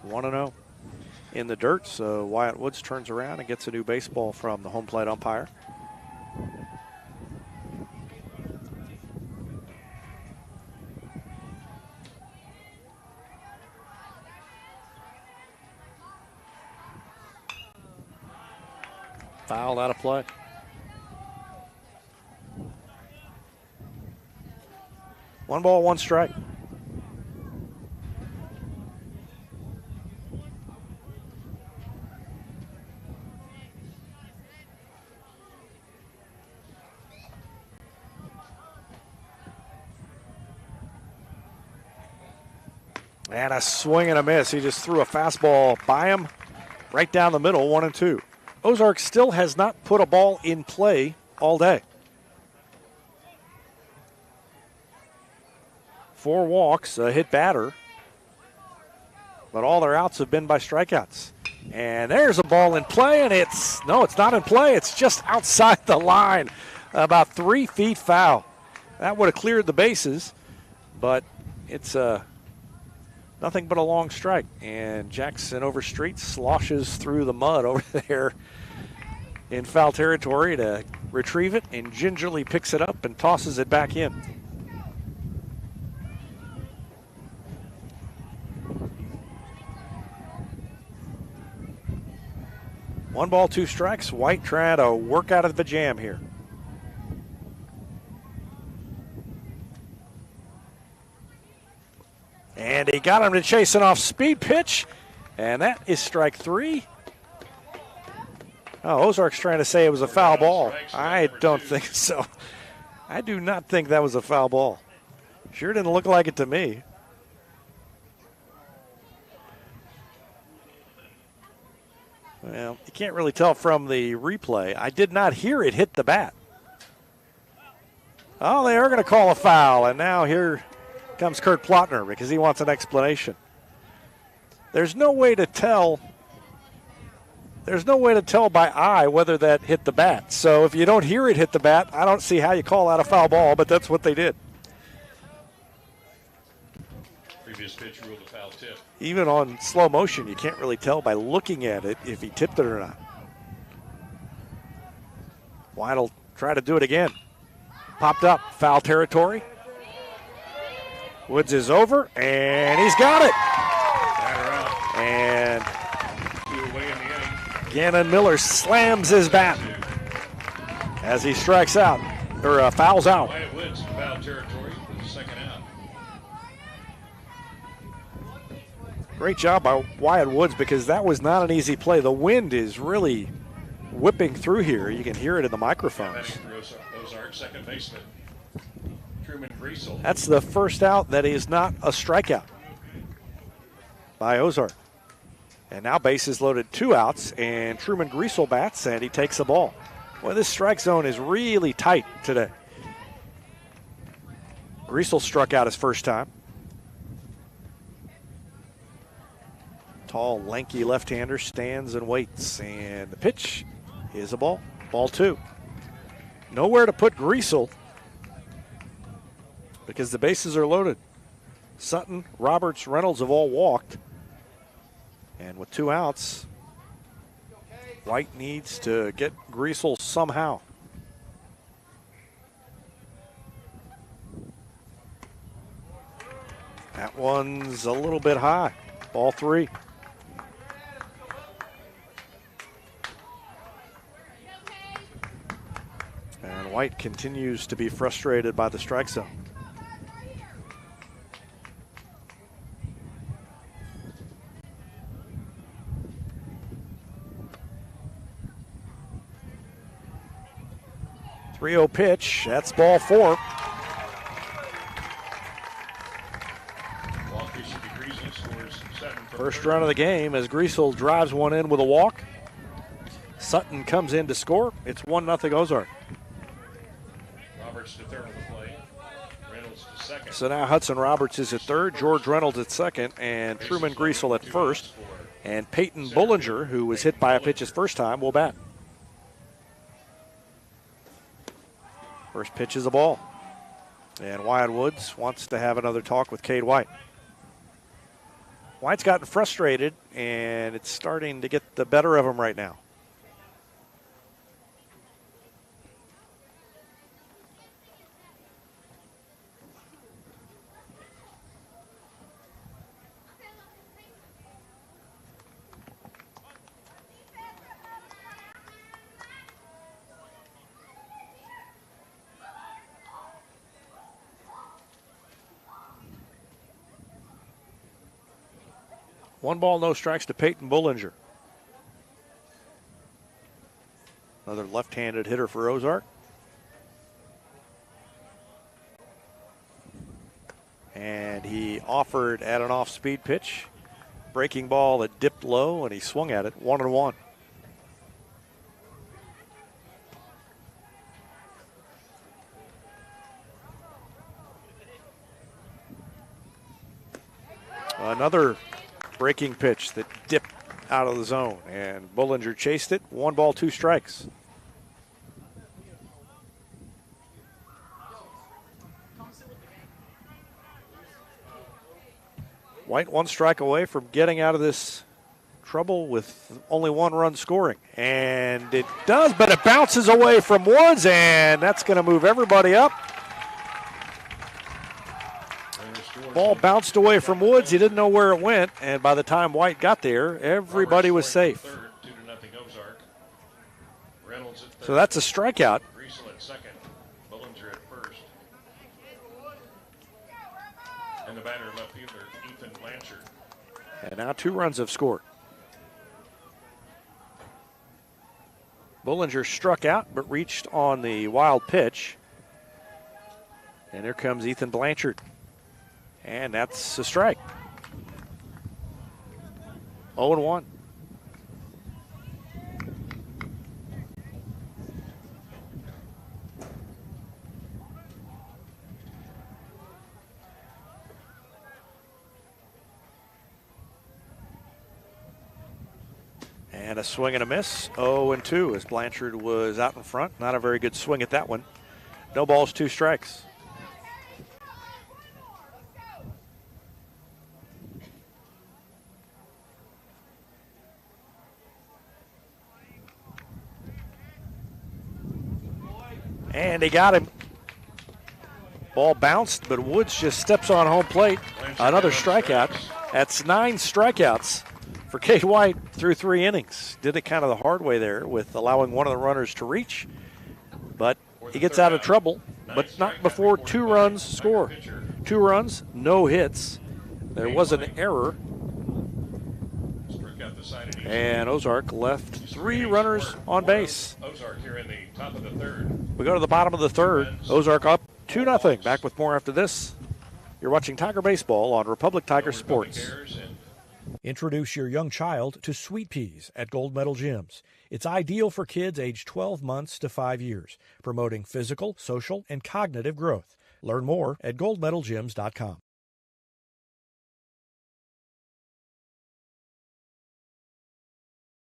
1-0 in the dirt, so Wyatt Woods turns around and gets a new baseball from the home plate umpire. Fouled out of play. One ball, 1 strike. And a swing and a miss. He just threw a fastball by him right down the middle, 1-2. Ozark still has not put a ball in play all day. 4 walks, a hit batter, but all their outs have been by strikeouts. And there's a ball in play, and it's not in play. It's just outside the line, about 3 feet foul. That would have cleared the bases, but it's nothing but a long strike. And Jackson Overstreet sloshes through the mud over there in foul territory to retrieve it and gingerly picks it up and tosses it back in. One ball, 2 strikes. White trying to work out of the jam here. And he got him to chase an off-speed pitch, and that is strike 3. Oh, Ozark's trying to say it was a foul ball. I don't think so. I do not think that was a foul ball. Sure didn't look like it to me. Well, you can't really tell from the replay. I did not hear it hit the bat. Oh, they are going to call a foul, and now here comes Kurt Plotner because he wants an explanation. There's no way to tell. There's no way to tell by eye whether that hit the bat. So if you don't hear it hit the bat, I don't see how you call out a foul ball, but that's what they did. Previous pitch ruled a foul tip. Even on slow motion, you can't really tell by looking at it if he tipped it or not. White will try to do it again. Popped up, foul territory. Woods is over, and he's got it. Batter out. And 2 away in the inning. Gannon Miller slams his bat as he strikes out, or fouls out. Wyatt Woods in foul territory for the second out. Great job by Wyatt Woods because that was not an easy play. The wind is really whipping through here. You can hear it in the microphones. Ozark, second baseman Truman Griesel. That's the first out that is not a strikeout by Ozark. And now bases loaded, 2 outs, and Truman Griesel bats, and he takes the ball. Boy, this strike zone is really tight today. Griesel struck out his first time. Tall, lanky left-hander stands and waits, and the pitch is a ball. Ball 2. Nowhere to put Griesel because the bases are loaded. Sutton, Roberts, Reynolds have all walked. And with 2 outs, White needs to get Griesel somehow. That one's a little bit high. Ball 3. And White continues to be frustrated by the strike zone. .30 pitch. That's ball 4. First run of the game as Griesel drives one in with a walk. Sutton comes in to score. It's 1-0 Ozark. Roberts to third of the play. Reynolds to second. So now Hudson Roberts is at third, George Reynolds at second, and Truman Griesel at first. And Peyton Bullinger, who was hit by a pitch his first time, will bat. First pitch is a ball. And Wyatt Woods wants to have another talk with Cade White. White's gotten frustrated, and it's starting to get the better of him right now. One ball, no strikes to Peyton Bullinger. Another left-handed hitter for Ozark. And he offered at an off-speed pitch. Breaking ball that dipped low, and he swung at it, 1-1. Another breaking pitch that dipped out of the zone, and Bollinger chased it. 1 ball, 2 strikes. White 1 strike away from getting out of this trouble with only 1 run scoring. And it does, but it bounces away from Woods, and that's going to move everybody up. Ball bounced away from Woods. He didn't know where it went, and by the time White got there, everybody was safe. So that's a strikeout. And the batter left fielder, Ethan Blanchard. And now 2 runs have scored. Bollinger struck out but reached on the wild pitch. And there comes Ethan Blanchard. And that's a strike. 0-1. And a swing and a miss. 0-2 as Blanchard was out in front. Not a very good swing at that one. No balls, 2 strikes. And he got him. Ball bounced, but Woods just steps on home plate. Another strikeout. That's 9 strikeouts for Cade White through 3 innings. Did it kind of the hard way there with allowing one of the runners to reach. But he gets out of trouble, but not before 2 runs score. 2 runs, no hits. There was an error. And Ozark left 3 runners on base. Ozark here in the top of the 3rd. We go to the bottom of the 3rd. Ozark up 2-0. Back with more after this. You're watching Tiger Baseball on Republic Tiger Sports. Introduce your young child to Sweet Peas at Gold Medal Gyms. It's ideal for kids aged 12 months to 5 years, promoting physical, social, and cognitive growth. Learn more at goldmedalgyms.com.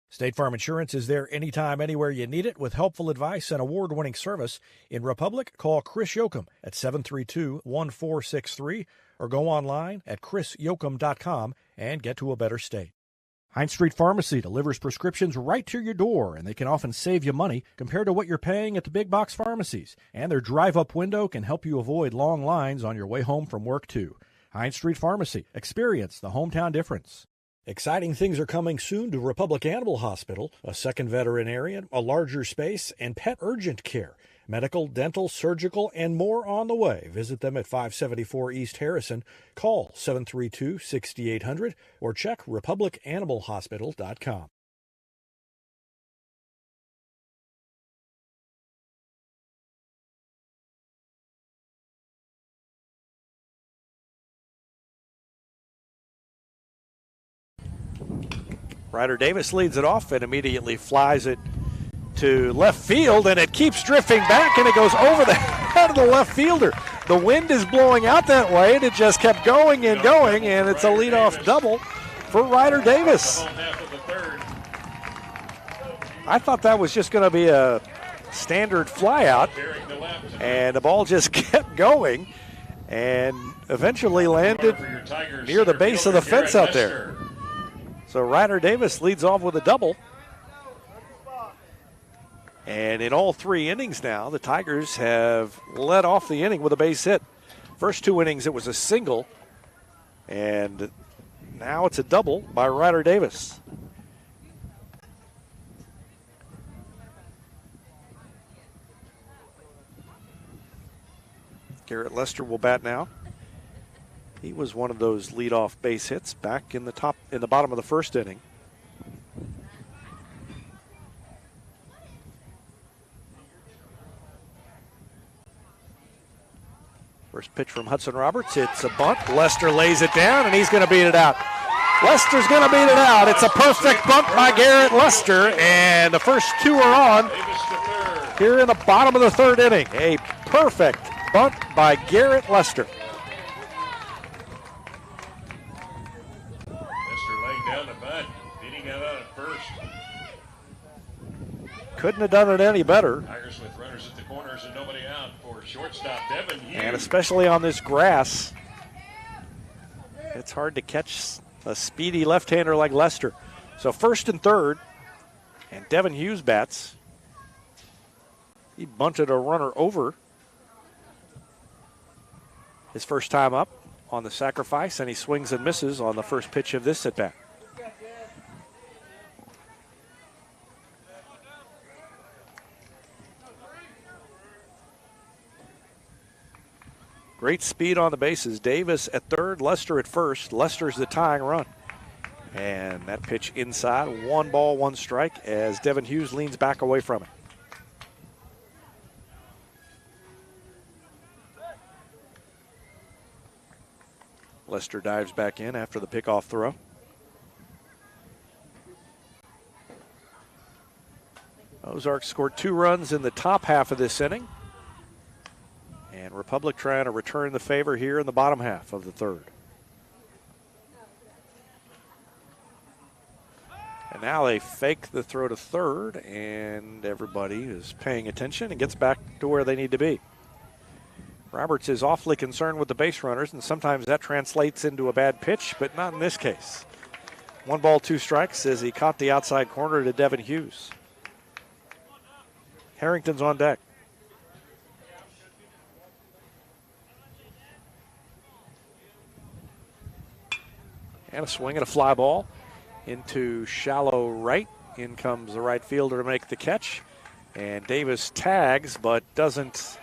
State Farm Insurance is there anytime, anywhere you need it with helpful advice and award-winning service. In Republic, call Chris Yoakum at 732-1463 or go online at chrisyoakum.com and get to a better state. Heinz Street Pharmacy delivers prescriptions right to your door, and they can often save you money compared to what you're paying at the big box pharmacies. And their drive-up window can help you avoid long lines on your way home from work, too. Heinz Street Pharmacy. Experience the hometown difference. Exciting things are coming soon to Republic Animal Hospital, a 2nd veterinarian, a larger space, and pet urgent care. Medical, dental, surgical, and more on the way. Visit them at 574 East Harrison. Call 732-6800 or check republicanimalhospital.com. Ryder Davis leads it off and immediately flies it to left field, and it keeps drifting back, and it goes over the head of the left fielder. The wind is blowing out that way, and it just kept going and going, and it's a leadoff double for Ryder Davis. I thought that was just going to be a standard flyout, and the ball just kept going and eventually landed near the base of the fence out there. So Ryder Davis leads off with a double. And in all 3 innings now, the Tigers have led off the inning with a base hit. First 2 innings, it was a single. And now it's a double by Ryder Davis. Garrett Lester will bat now. He was one of those leadoff base hits back in the bottom of the 1st inning. First pitch from Hudson Roberts. It's a bunt. Lester lays it down, and he's going to beat it out. Lester's going to beat it out. It's a perfect bunt by Garrett Lester, and the first 2 are on here in the bottom of the 3rd inning. A perfect bunt by Garrett Lester. couldn't have done it any better. Tigers with runners at the corners and nobody out for shortstop Devin Hughes. And especially on this grass, it's hard to catch a speedy left-hander like Lester. So first and third, and Devin Hughes bats. He bunted a runner over his first time up on the sacrifice, and he swings and misses on the first pitch of this at-bat. Great speed on the bases. Davis at third, Lester at first. Lester's the tying run. And that pitch inside, 1 ball, 1 strike as Devin Hughes leans back away from it. Lester dives back in after the pickoff throw. Ozark scored 2 runs in the top half of this inning. And Republic trying to return the favor here in the bottom half of the third. And now they fake the throw to third, and everybody is paying attention and gets back to where they need to be. Roberts is awfully concerned with the base runners, and sometimes that translates into a bad pitch, but not in this case. 1 ball, 2 strikes as he caught the outside corner to Devin Hughes. Harrington's on deck. And a swing and a fly ball into shallow right. In comes the right fielder to make the catch. And Davis tags but doesn't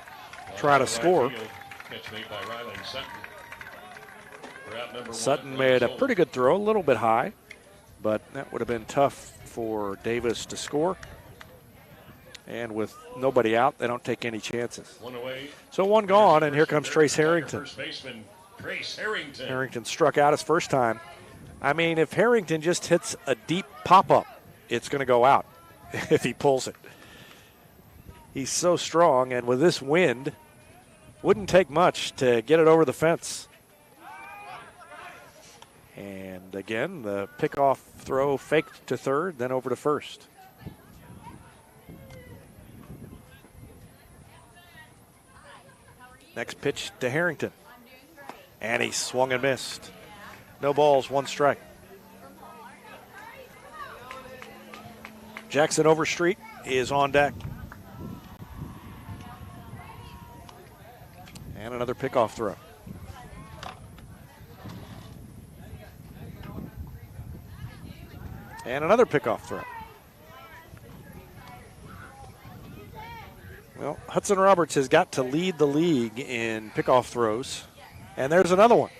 try to score. Catch made by Riley and Sutton. We're out number Sutton 1. made a pretty good throw, a little bit high, but that would have been tough for Davis to score. And with nobody out, they don't take any chances. 1 away. So 1 gone, and here comes Trace Harrington. First baseman Trace Harrington. Harrington struck out his first time. I mean, if Harrington just hits a deep pop-up, it's going to go out if he pulls it. He's so strong, and with this wind, wouldn't take much to get it over the fence. And again, the pickoff throw faked to third, then over to first. Next pitch to Harrington. And he swung and missed. No balls, 1 strike. Jackson Overstreet is on deck. And another pickoff throw. And another pickoff throw. Well, Hudson Roberts has got to lead the league in pickoff throws. And there's another one.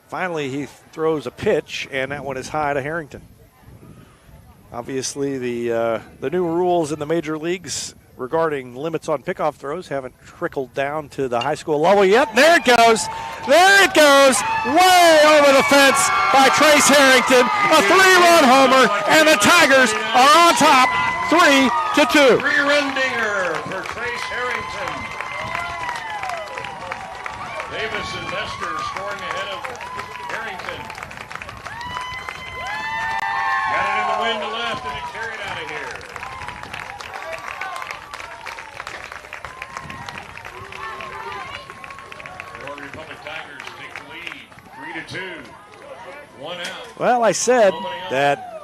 Finally, he throws a pitch, and that one is high to Harrington. Obviously, the new rules in the major leagues regarding limits on pickoff throws haven't trickled down to the high school level yet. There it goes. There it goes. Way over the fence by Trace Harrington. A 3-run homer, and the Tigers are on top 3-2. 3-run dinger for Trace Harrington. Davis and Lester scoring ahead of Harrington. Got it in the wind to left, and it carried out of here. Your Republic Tigers take the lead, 3-2. 1 out. Well, I said that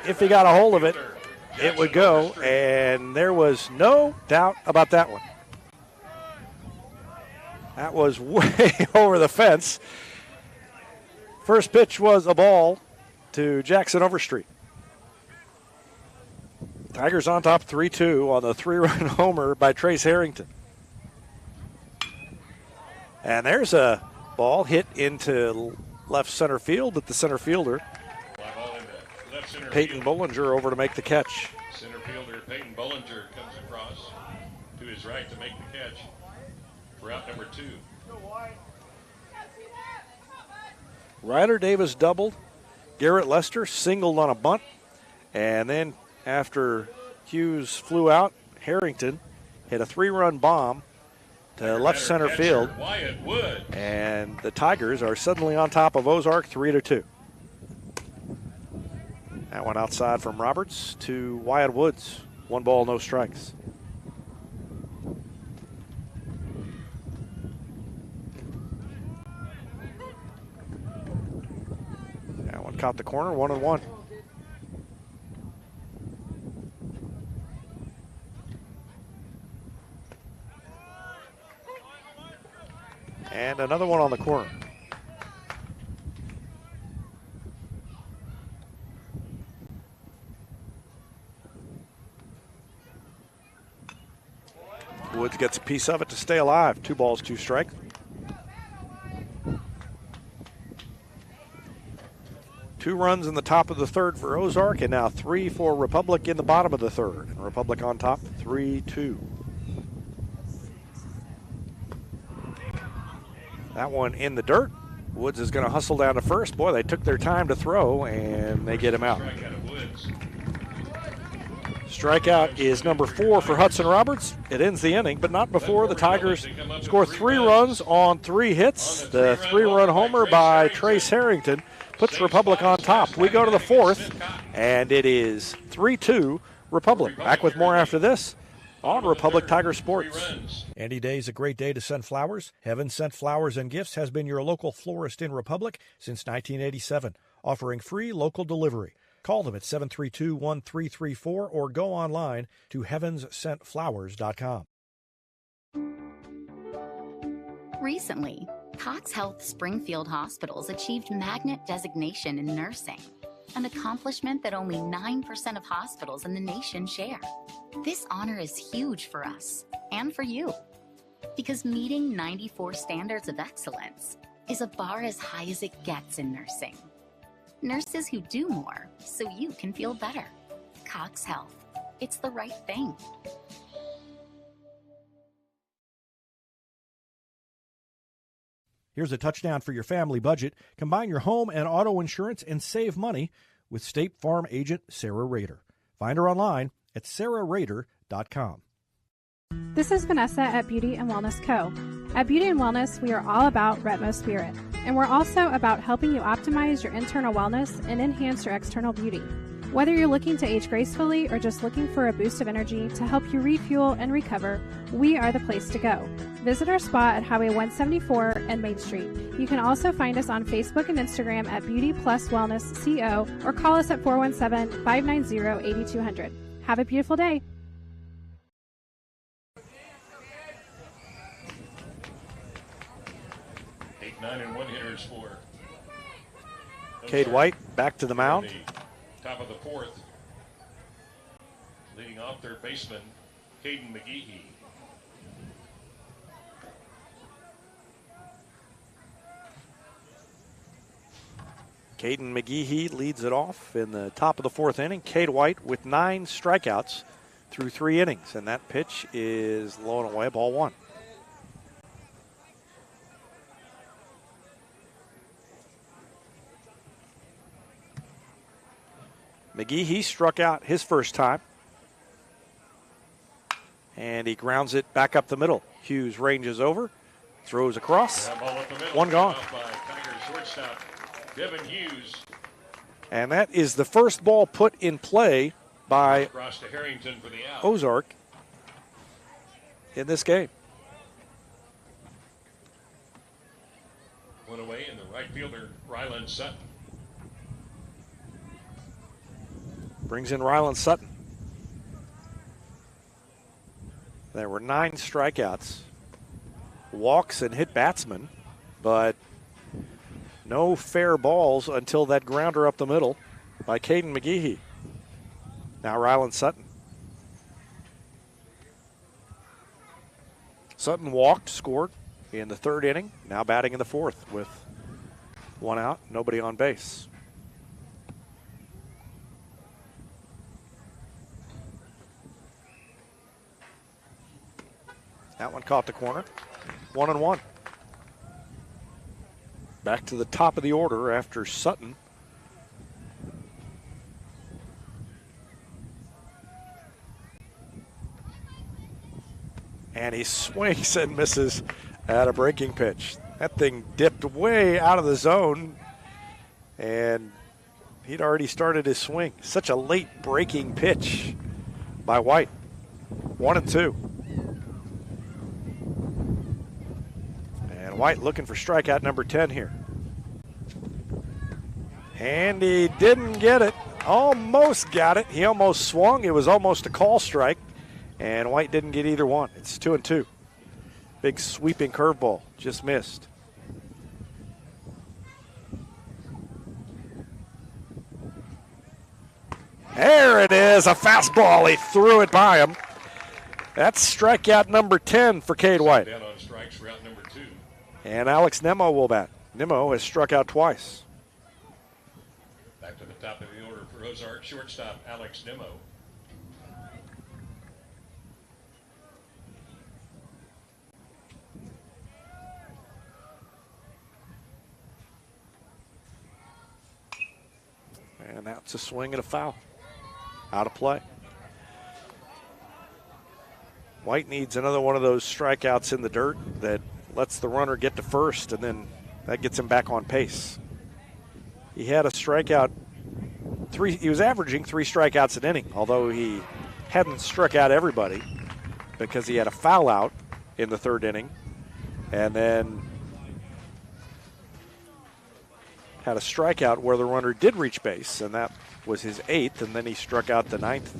if he got a hold of it, it would go, and there was no doubt about that one. That was way over the fence. First pitch was a ball to Jackson Overstreet. Tigers on top 3-2 on the 3-run homer by Trace Harrington. And there's a ball hit into left center field, but the center fielder, Peyton Bollinger, over to make the catch. Center fielder Peyton Bollinger comes across to his right to make the catch for out number 2. Ryder Davis doubled. Garrett Lester singled on a bunt. And then after Hughes flew out, Harrington hit a 3-run bomb to left center field. Wyatt Woods. And the Tigers are suddenly on top of Ozark 3-2. That one outside from Roberts to Wyatt Woods. 1 ball, no strikes. That one caught the corner, 1-1. And another one on the corner. Woods gets a piece of it to stay alive. 2 balls, 2 strikes. Two runs in the top of the third for Ozark, and now 3 for Republic in the bottom of the third. And Republic on top, 3-2. That one in the dirt. Woods is going to hustle down to first. Boy, they took their time to throw, and they get him out. Strikeout is number 4 for Hudson Roberts. It ends the inning, but not before the Tigers score 3 runs on 3 hits. The 3-run homer by Trace Harrington puts Republic on top. We go to the 4th, and it is 3-2 Republic. Back with more after this on Republic Tiger Sports. Any day is a great day to send flowers. Heaven Sent Flowers and Gifts has been your local florist in Republic since 1987, offering free local delivery. Call them at 732-1334 or go online to heavenssentflowers.com. Recently, Cox Health Springfield Hospitals achieved magnet designation in nursing, an accomplishment that only 9% of hospitals in the nation share. This honor is huge for us and for you, because meeting 94 standards of excellence is a bar as high as it gets in nursing. Nurses who do more so you can feel better. Cox Health. It's the right thing. Here's a touchdown for your family budget. Combine your home and auto insurance and save money with State Farm agent Sarah Rader. Find her online at sarahrader.com. This is Vanessa at Beauty and Wellness Co. At Beauty and Wellness, we are all about Retmo Spirit, and we're also about helping you optimize your internal wellness and enhance your external beauty. Whether you're looking to age gracefully or just looking for a boost of energy to help you refuel and recover, we are the place to go. Visit our spot at Highway 174 and Main Street. You can also find us on Facebook and Instagram at Beauty Plus Wellness CO or call us at 417-590-8200. Have a beautiful day. Eight, 9, and 1 hitters for Cade White back to the mound. Top of the 4th. Leading off their baseman, Caden McGehee. Caden McGehee leads it off in the top of the 4th inning. Cade White with 9 strikeouts through 3 innings, and that pitch is low and away, ball 1. McGehee struck out his first time, and he grounds it back up the middle. Hughes ranges over, throws across, one gone. Devin Hughes. And that is the first ball put in play by Across to Harrington for the out. Ozark in this game. One away, and the right fielder, Ryland Sutton. Brings in Ryland Sutton. There were 9 strikeouts, walks and hit batsmen, but no fair balls until that grounder up the middle by Caden McGehee. Now Ryland Sutton. Sutton walked, scored in the 3rd inning, now batting in the 4th with 1 out, nobody on base. That one caught the corner. 1-1. Back to the top of the order after Sutton. And he swings and misses at a breaking pitch. That thing dipped way out of the zone, and he'd already started his swing. Such a late breaking pitch by White. 1-2. And White looking for strikeout number 10 here. And he didn't get it. Almost got it. He almost swung. It was almost a call strike. And White didn't get either one. It's 2-2. Big sweeping curveball. Just missed. There it is. A fastball. He threw it by him. That's strikeout number 10 for Cade White. Down on strikes, route number 2. And Alex Nemo will bat. Nemo has struck out twice. Back to the top of the order for Ozark, shortstop Alex Nemo. And that's a swing and a foul. Out of play. White needs another one of those strikeouts in the dirt that lets the runner get to first, and then that gets him back on pace. He had a strikeout. He was averaging 3 strikeouts an inning, although he hadn't struck out everybody because he had a foul out in the 3rd inning, and then had a strikeout where the runner did reach base, and that was his 8th, and then he struck out the 9th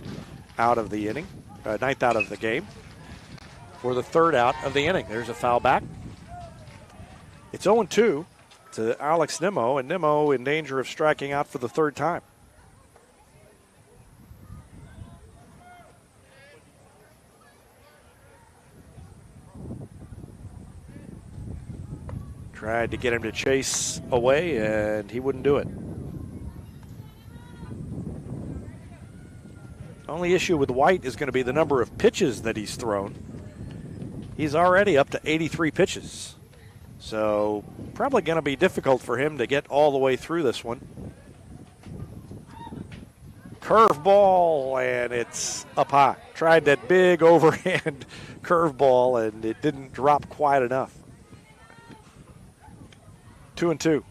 out of the inning, 9th out of the game for the 3rd out of the inning. There's a foul back. It's 0-2 to Alex Nemo, and Nemo in danger of striking out for the 3rd time. Tried to get him to chase away, and he wouldn't do it. Only issue with White is going to be the number of pitches that he's thrown. He's already up to 83 pitches. So probably going to be difficult for him to get all the way through this one. Curveball, and it's up high. Tried that big overhand curveball, and it didn't drop quite enough. 2-2.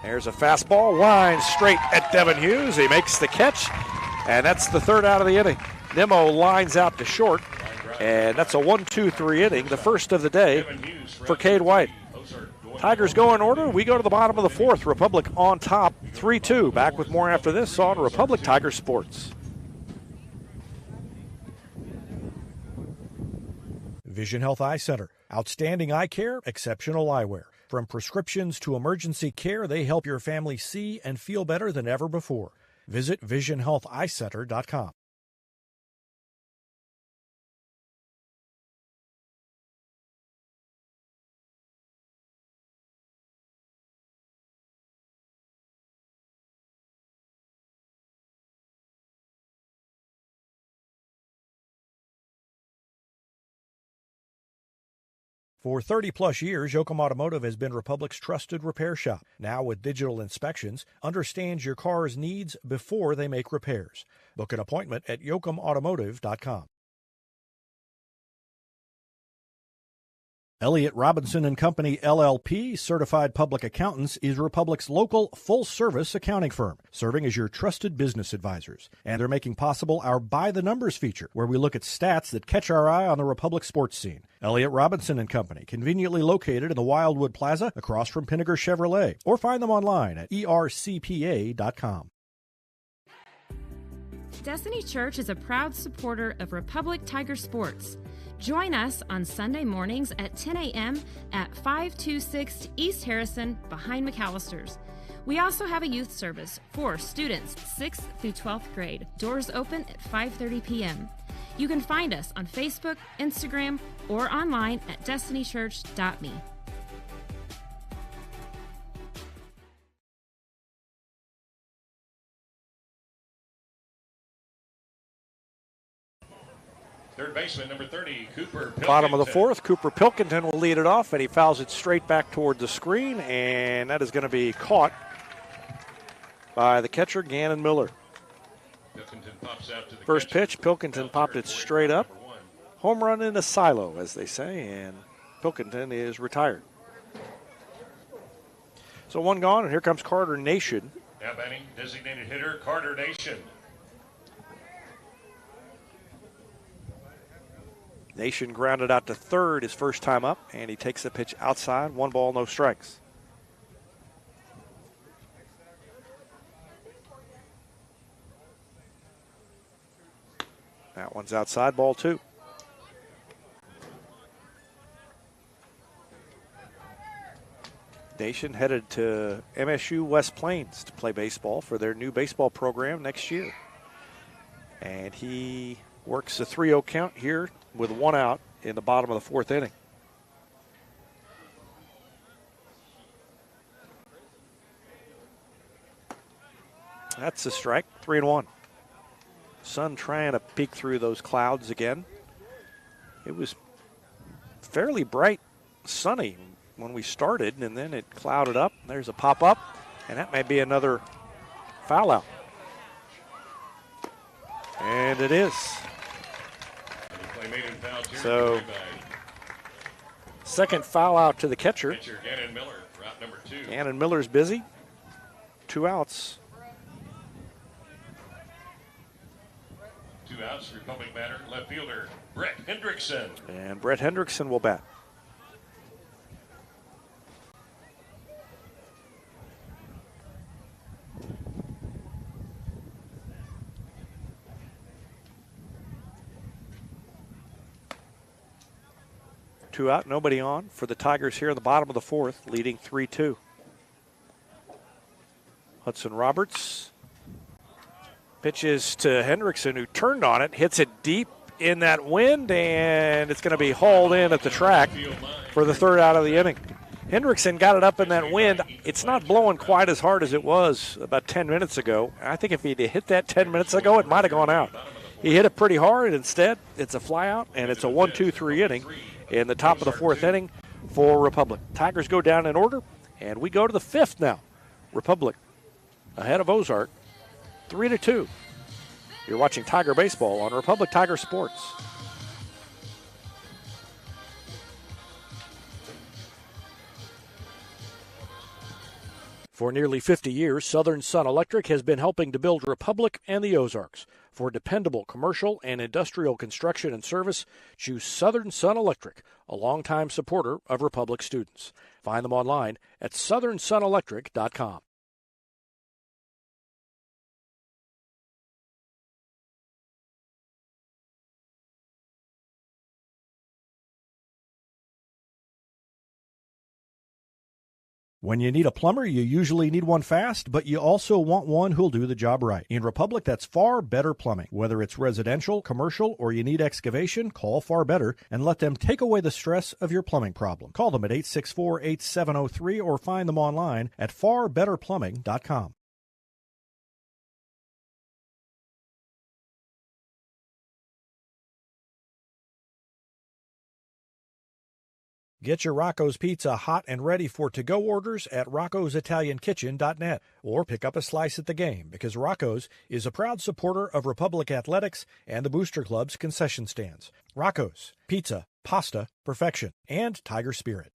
There's a fastball, line straight at Devin Hughes. He makes the catch, and that's the 3rd out of the inning. Nemo lines out to short, and that's a 1-2-3 inning, the first of the day for Cade White. Tigers go in order. We go to the bottom of the 4th. Republic on top, 3-2. Back with more after this on Republic Tiger Sports. Vision Health Eye Center. Outstanding eye care, exceptional eyewear. From prescriptions to emergency care, they help your family see and feel better than ever before. Visit visionhealtheyecenter.com. For 30-plus years, Yoakum Automotive has been Republic's trusted repair shop. Now with digital inspections, understands your car's needs before they make repairs. Book an appointment at yoakumautomotive.com. Elliott Robinson and Company, LLP, Certified Public Accountants, is Republic's local full-service accounting firm, serving as your trusted business advisors. And they're making possible our By the Numbers feature, where we look at stats that catch our eye on the Republic sports scene. Elliott Robinson and Company, conveniently located in the Wildwood Plaza across from Pinnaker Chevrolet, or find them online at ercpa.com. Destiny Church is a proud supporter of Republic Tiger Sports. Join us on Sunday mornings at 10 a.m. at 526 East Harrison behind McAllister's. We also have a youth service for students 6th through 12th grade. Doors open at 5:30 p.m. You can find us on Facebook, Instagram, or online at destinychurch.me. Third baseman, number 30, Cooper Pilkington. Bottom of the 4th, Cooper Pilkington will lead it off, and he fouls it straight back toward the screen, and that is going to be caught by the catcher, Gannon Miller. Pilkington pops out to the First catcher. pitch, Pilkington popped it straight up. Home run in a silo, as they say, and Pilkington is retired. So one gone, and here comes Carter Nation. Now batting, designated hitter Carter Nation. Nation grounded out to third his first time up, and he takes the pitch outside. 1 ball, no strikes. That one's outside, ball 2. Nation headed to MSU West Plains to play baseball for their new baseball program next year. And he works a 3-0 count here with 1 out in the bottom of the 4th inning. That's a strike, 3-1. Sun trying to peek through those clouds again. It was fairly bright, sunny when we started, and then it clouded up. There's a pop-up, and that may be another foul out. And it is. So, second foul out to the catcher. Gannon Miller, route number 2. Gannon Miller's busy. 2 outs. 2 outs, Republic batter, left fielder Brett Hendrickson. And Brett Hendrickson will bat. Two out, nobody on for the Tigers here in the bottom of the 4th, leading 3-2. Hudson Roberts pitches to Hendrickson, who turned on it, hits it deep in that wind, and it's going to be hauled in at the track for the 3rd out of the inning. Hendrickson got it up in that wind. It's not blowing quite as hard as it was about 10 minutes ago. I think if he'd hit that 10 minutes ago, it might have gone out. He hit it pretty hard, and instead, it's a fly out, and it's a 1-2-3 inning in the top of the 4th inning for Republic. Tigers go down in order, and we go to the 5th now. Republic ahead of Ozark, 3-2. You're watching Tiger Baseball on Republic Tiger Sports. For nearly 50 years, Southern Sun Electric has been helping to build Republic and the Ozarks. For dependable commercial and industrial construction and service, choose Southern Sun Electric, a longtime supporter of Republic students. Find them online at southernsunelectric.com. When you need a plumber, you usually need one fast, but you also want one who'll do the job right. In Republic, that's Far Better Plumbing. Whether it's residential, commercial, or you need excavation, call Far Better and let them take away the stress of your plumbing problem. Call them at 864-8703 or find them online at farbetterplumbing.com. Get your Rocco's Pizza hot and ready for to-go orders at roccositaliankitchen.net or pick up a slice at the game because Rocco's is a proud supporter of Republic Athletics and the Booster Club's concession stands. Rocco's, pizza, pasta, perfection, and Tiger Spirit.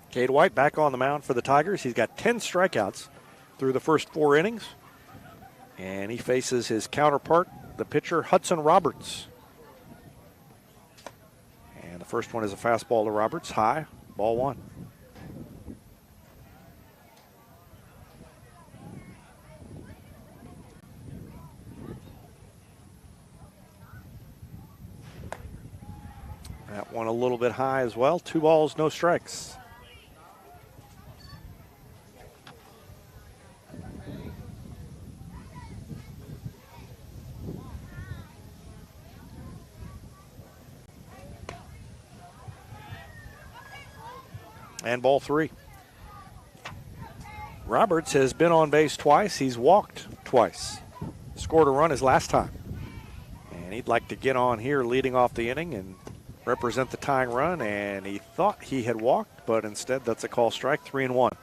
Cade White back on the mound for the Tigers. He's got 10 strikeouts through the first 4 innings. And he faces his counterpart, the pitcher Hudson Roberts. And the first one is a fastball to Roberts, high, ball 1. That one a little bit high as well. 2 balls, no strikes. And ball 3. Roberts has been on base twice. He's walked twice. Scored a run his last time. And he'd like to get on here leading off the inning and represent the tying run. And he thought he had walked, but instead that's a call strike, 3-1.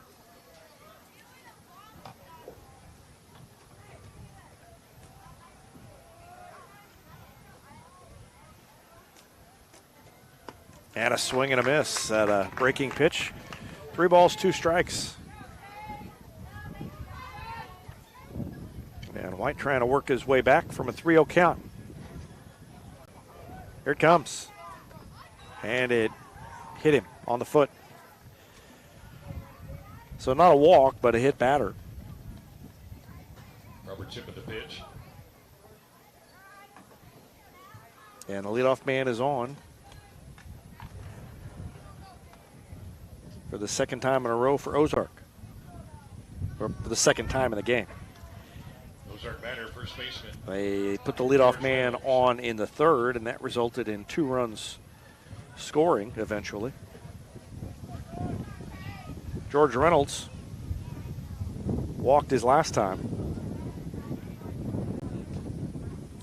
And a swing and a miss at a breaking pitch. 3 balls, 2 strikes. And White trying to work his way back from a 3-0 count. Here it comes. And it hit him on the foot. So not a walk, but a hit batter. Roberts hit with the pitch. And the leadoff man is on for the second time in a row for Ozark. Or for the second time in the game. Ozark batter, first baseman. They put the leadoff man on in the third, and that resulted in 2 runs scoring eventually. George Reynolds walked his last time.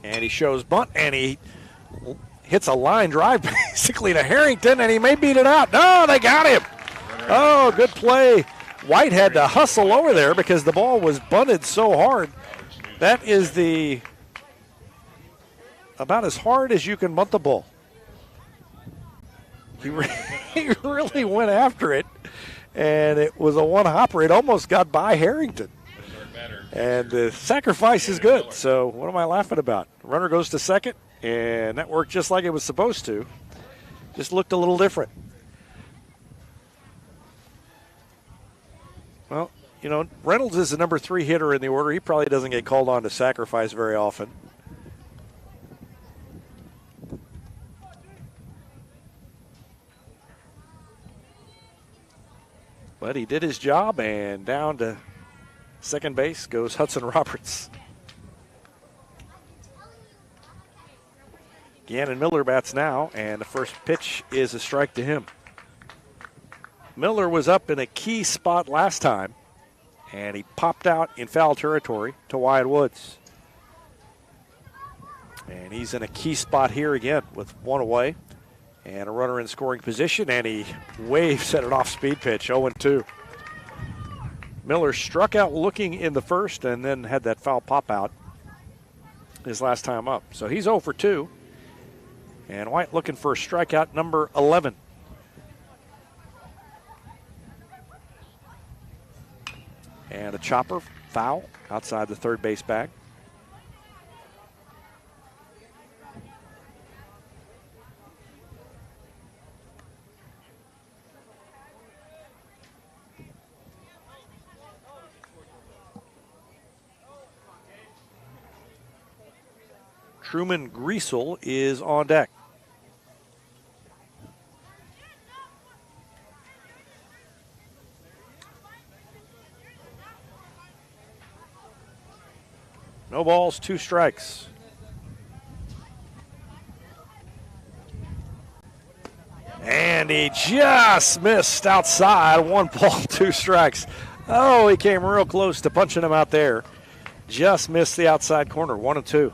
And he shows bunt, and he hits a line drive basically to Harrington, and he may beat it out. No, they got him. Oh, good play. White had to hustle over there because the ball was bunted so hard. That is about as hard as you can bunt the ball. He really went after it, and it was a one-hopper. It almost got by Harrington. And the sacrifice is good, so what am I laughing about? Runner goes to second, and that worked just like it was supposed to. Just looked a little different. Well, you know, Reynolds is the number 3 hitter in the order. He probably doesn't get called on to sacrifice very often. But he did his job, and down to second base goes Hudson Roberts. Gannon Miller bats now, and the first pitch is a strike to him. Miller was up in a key spot last time, and he popped out in foul territory to Wyatt Woods. And he's in a key spot here again with 1 away and a runner in scoring position, and he waves at an off-speed pitch, 0-2. Miller struck out looking in the first and then had that foul pop out his last time up. So he's 0-2, and White looking for strikeout number 11. And a chopper, foul, outside the third base bag. Truman Griesel is on deck. No balls, 2 strikes. And he just missed outside. 1 ball, 2 strikes. Oh, he came real close to punching him out there. Just missed the outside corner, 1-2.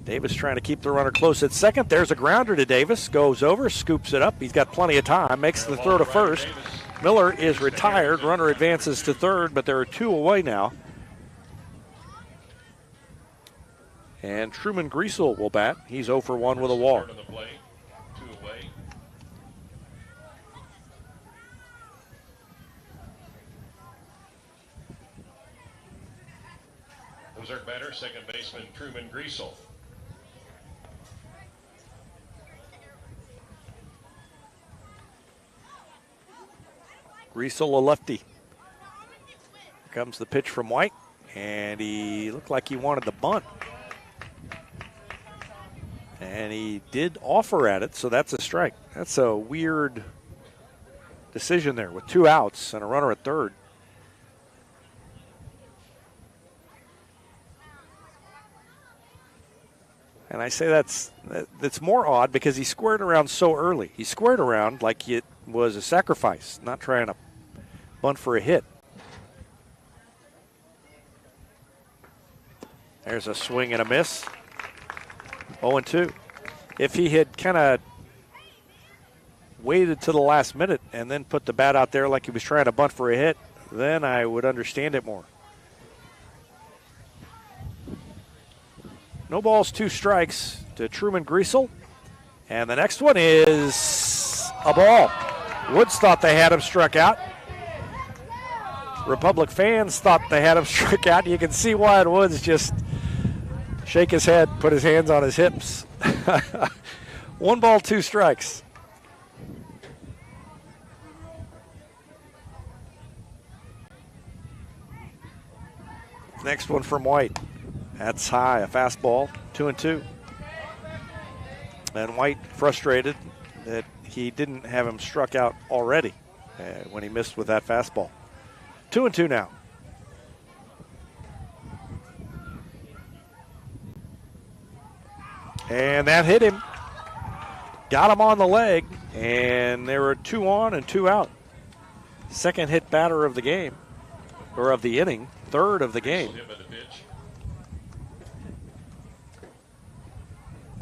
Davis trying to keep the runner close at second. There's a grounder to Davis. Goes over, scoops it up. He's got plenty of time. Makes the throw to first. Miller is retired. Runner advances to third, but there are 2 away now. And Truman Griesel will bat. He's 0-1 with a walk. Ozark batter, second baseman Truman Griesel. Griesel, a lefty. Here comes the pitch from White, and he looked like he wanted the bunt. And he did offer at it, so that's a strike. That's a weird decision there with 2 outs and a runner at third. And I say that's more odd because he squared around so early. He squared around like was a sacrifice, not trying to bunt for a hit. There's a swing and a miss. 0-2. If he had kind of waited to the last minute and then put the bat out there like he was trying to bunt for a hit, then I would understand it more. No balls, 2 strikes to Truman Griesel. And the next one is a ball. Woods thought they had him struck out. Republic fans thought they had him struck out. You can see Wyatt Woods just shake his head, put his hands on his hips. 1 ball, 2 strikes. Next one from White. That's high, a fastball, 2-2. And White frustrated that he didn't have him struck out already when he missed with that fastball. 2-2 now. And that hit him. Got him on the leg, and there were 2 on and 2 out. Second hit batter of the game, or of the inning, third of the game.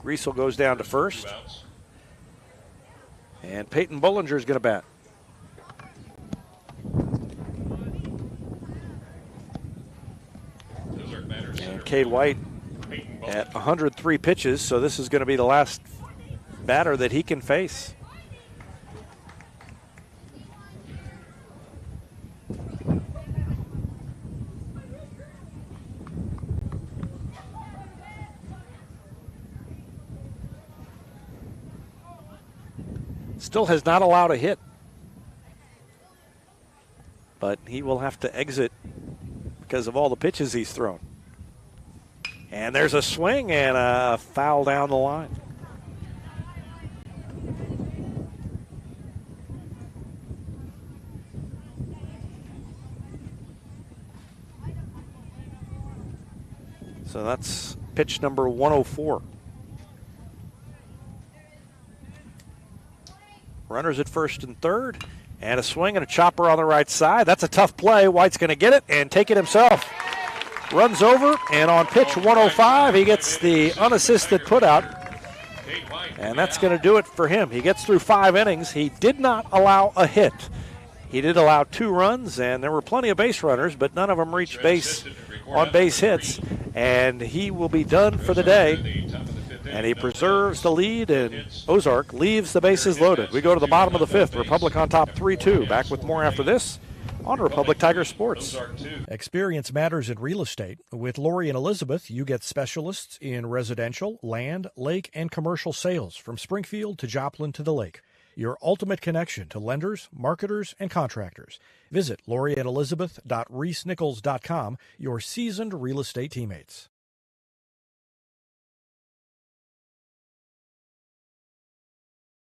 Griesel goes down to first. And Peyton Bollinger is going to bat. And Cade White at 103 pitches, so this is going to be the last batter that he can face. Still has not allowed a hit, but he will have to exit because of all the pitches he's thrown. And there's a swing and a foul down the line. So that's pitch number 104. Runners at first and third, and a swing and a chopper on the right side. That's a tough play. White's going to get it and take it himself. Runs over, and on pitch 105, he gets the unassisted putout, and that's going to do it for him. He gets through 5 innings. He did not allow a hit. He did allow 2 runs, and there were plenty of base runners, but none of them reached base on base hits, and he will be done for the day. And he preserves the lead, and Ozark leaves the bases loaded. We go to the bottom of the 5th. Republic on top 3-2. Back with more after this on Republic Tiger Sports. Experience matters in real estate. With Lori and Elizabeth, you get specialists in residential, land, lake, and commercial sales from Springfield to Joplin to the lake. Your ultimate connection to lenders, marketers, and contractors. Visit loriandelizabeth.reesnichols.com, your seasoned real estate teammates.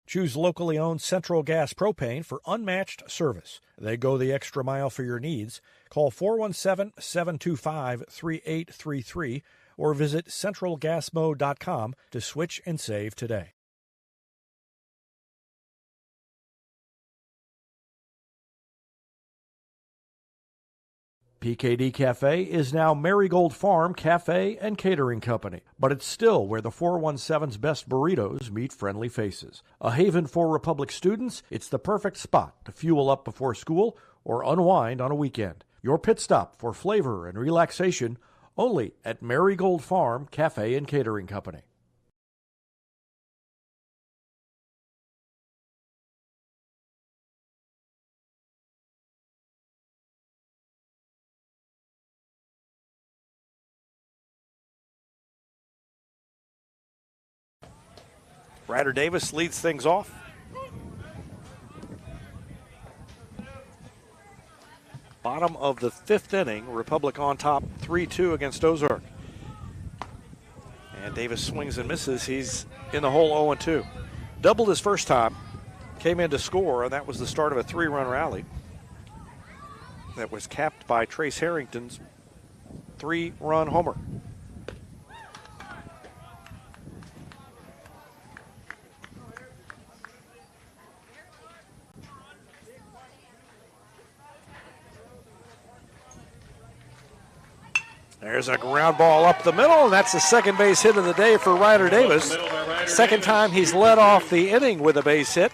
Choose locally owned Central Gas Propane for unmatched service. They go the extra mile for your needs. Call 417-725-3833 or visit centralgasmo.com to switch and save today. PKD Cafe is now Marigold Farm Cafe and Catering Company, but it's still where the 417's best burritos meet friendly faces. A haven for Republic students, it's the perfect spot to fuel up before school or unwind on a weekend. Your pit stop for flavor and relaxation only at Marigold Farm Cafe and Catering Company. Ryder Davis leads things off. Bottom of the 5th inning, Republic on top 3-2 against Ozark. And Davis swings and misses. He's in the hole 0-2. Doubled his first time, came in to score, and that was the start of a 3-run rally that was capped by Trace Harrington's 3-run homer. There's a ground ball up the middle, and that's the second base hit of the day for Ryder Davis. Second time he's led off the inning with a base hit.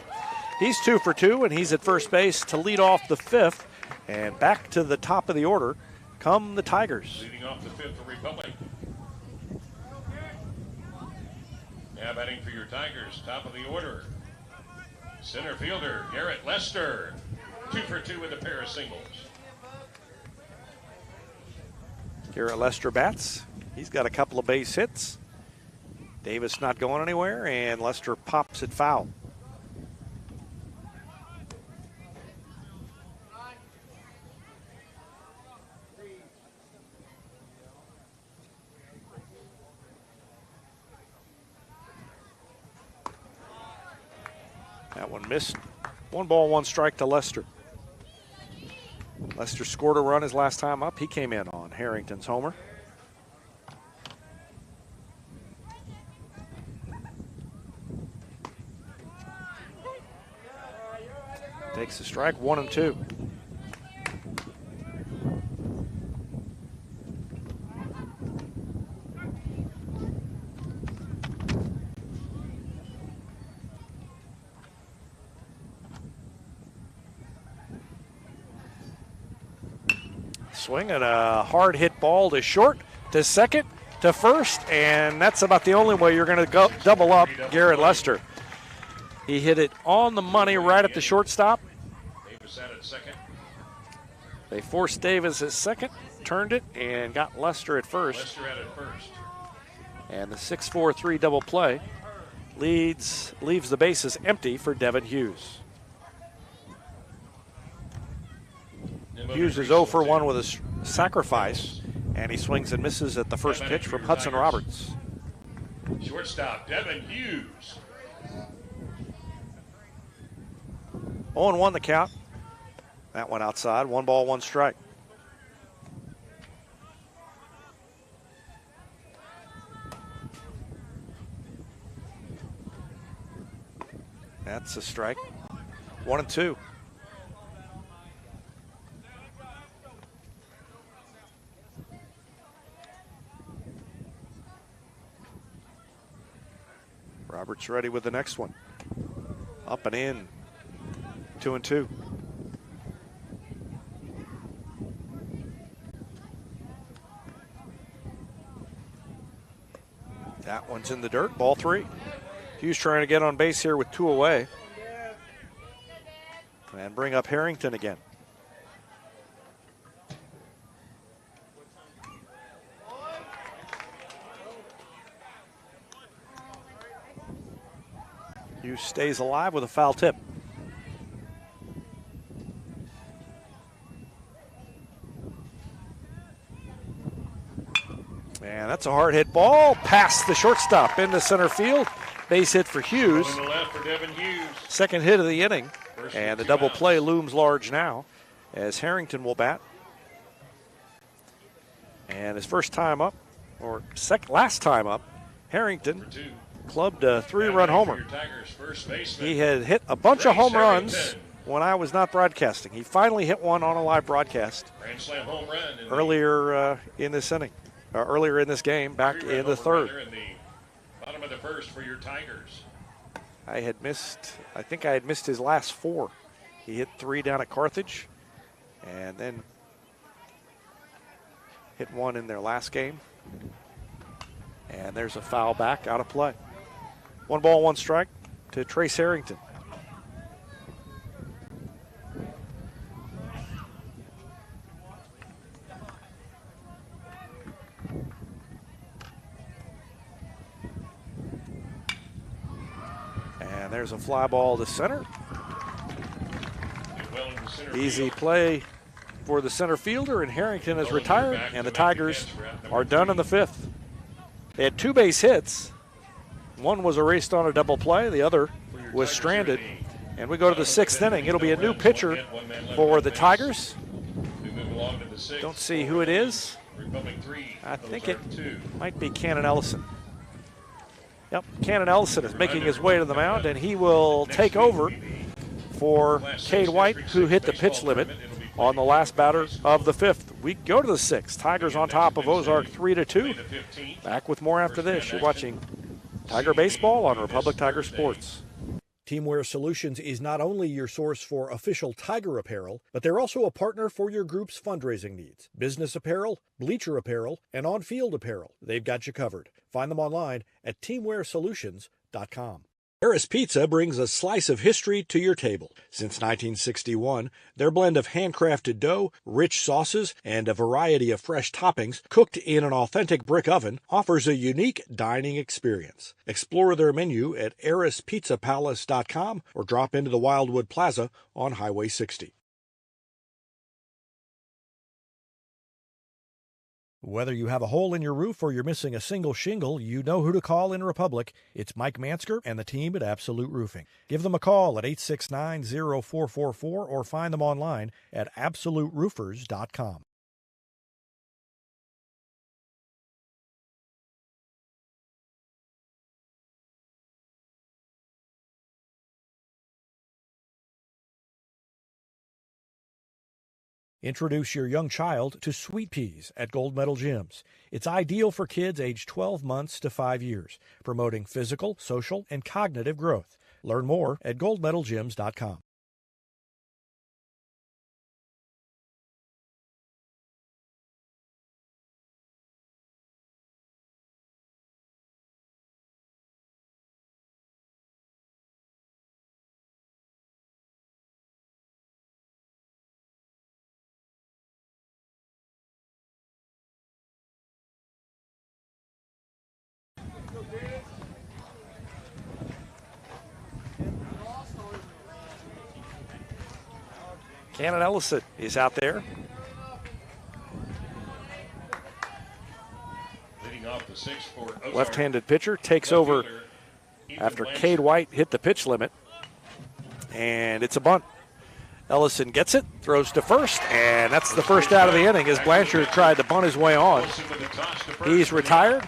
He's 2 for 2, and he's at first base to lead off the fifth. And back to the top of the order come the Tigers. Leading off the fifth for Republic. Now batting for your Tigers, top of the order. Center fielder Garrett Lester, 2 for 2 with a pair of singles. Garrett Lester bats. He's got a couple of base hits. Davis not going anywhere, and Lester pops it foul. That one missed. 1 ball, 1 strike to Lester. Lester scored a run his last time up. He came in on Harrington's homer. Takes the strike, 1 and 2. Swing and a hard hit ball to short, to second, to first, and that's about the only way you're going to go double up Garrett Lester. He hit it on the money right at the shortstop. Davis at second. They forced Davis at second, turned it, and got Lester at first. Lester at first. And the 6-4-3 double play leaves the bases empty for Devin Hughes. Hughes is 0 for 1 with a sacrifice, and he swings and misses at the first pitch from Hudson Roberts. Shortstop Devin Hughes. 0-1 the count. That one outside. 1 ball, 1 strike. That's a strike. 1 and 2. Roberts ready with the next one. Up and in. 2 and 2. That one's in the dirt. Ball 3. Hughes trying to get on base here with 2 away. And bring up Harrington again. Hughes stays alive with a foul tip. And that's a hard hit ball past the shortstop into center field. Base hit for Hughes. On the left for Devin Hughes. Second hit of the inning. And the double play looms large now as Harrington will bat. And his first time up, or last time up, Harrington clubbed a 3-run homer. He had hit a bunch of home runs when I was not broadcasting. He finally hit one on a live broadcast earlier in this inning, earlier in this game, back in the third. In the bottom of the first for your Tigers. I think I had missed his last 4. He hit 3 down at Carthage and then hit 1 in their last game. And there's a foul back, out of play. 1 ball, 1 strike to Trace Harrington. And there's a fly ball to center. Easy play for the center fielder, and Harrington is retired, and the Tigers are done in the 5th. They had 2 base hits. One was erased on a double play. The other was stranded. And we go to the 6th inning. It'll be a new pitcher for the Tigers. Don't see who it is. I think it might be Cannon Ellison. Yep, Cannon Ellison is making his way to the mound, and he will take over for Cade White, who hit the pitch limit on the last batter of the fifth. We go to the sixth. Tigers on top of Ozark 3-2. Back with more after this. You're watching Tiger Baseball on Republic Tiger Sports. Teamwear Solutions is not only your source for official Tiger apparel, but they're also a partner for your group's fundraising needs. Business apparel, bleacher apparel, and on-field apparel. They've got you covered. Find them online at teamwearsolutions.com. Harris Pizza brings a slice of history to your table. Since 1961, their blend of handcrafted dough, rich sauces, and a variety of fresh toppings cooked in an authentic brick oven offers a unique dining experience. Explore their menu at harrispizzapalace.com or drop into the Wildwood Plaza on Highway 60. Whether you have a hole in your roof or you're missing a single shingle, you know who to call in Republic. It's Mike Mansker and the team at Absolute Roofing. Give them a call at 869-0444 or find them online at absoluteroofers.com. Introduce your young child to Sweet Peas at Gold Medal Gyms. It's ideal for kids aged 12 months to 5 years, promoting physical, social, and cognitive growth. Learn more at goldmedalgyms.com. Cannon Ellison is out there. Leading off the sixth for Ozark. Left-handed pitcher takes over after Cade White hit the pitch limit. And it's a bunt. Ellison gets it, throws to first, and that's the first out of the inning as Blanchard tried to bunt his way on. He's retired.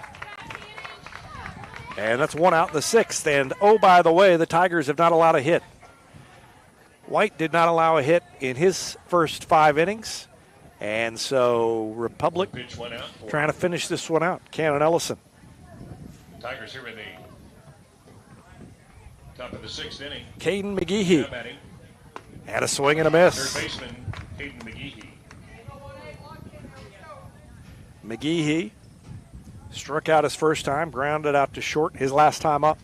And that's one out in the sixth. And, oh, by the way, the Tigers have not allowed a hit. White did not allow a hit in his first 5 innings. And so Republic trying to finish this one out. Cannon Ellison. Tigers here in the top of the sixth inning. Caden McGehee had a swing and a miss. Third baseman, Caden McGehee. McGehee struck out his first time, grounded out to short his last time up.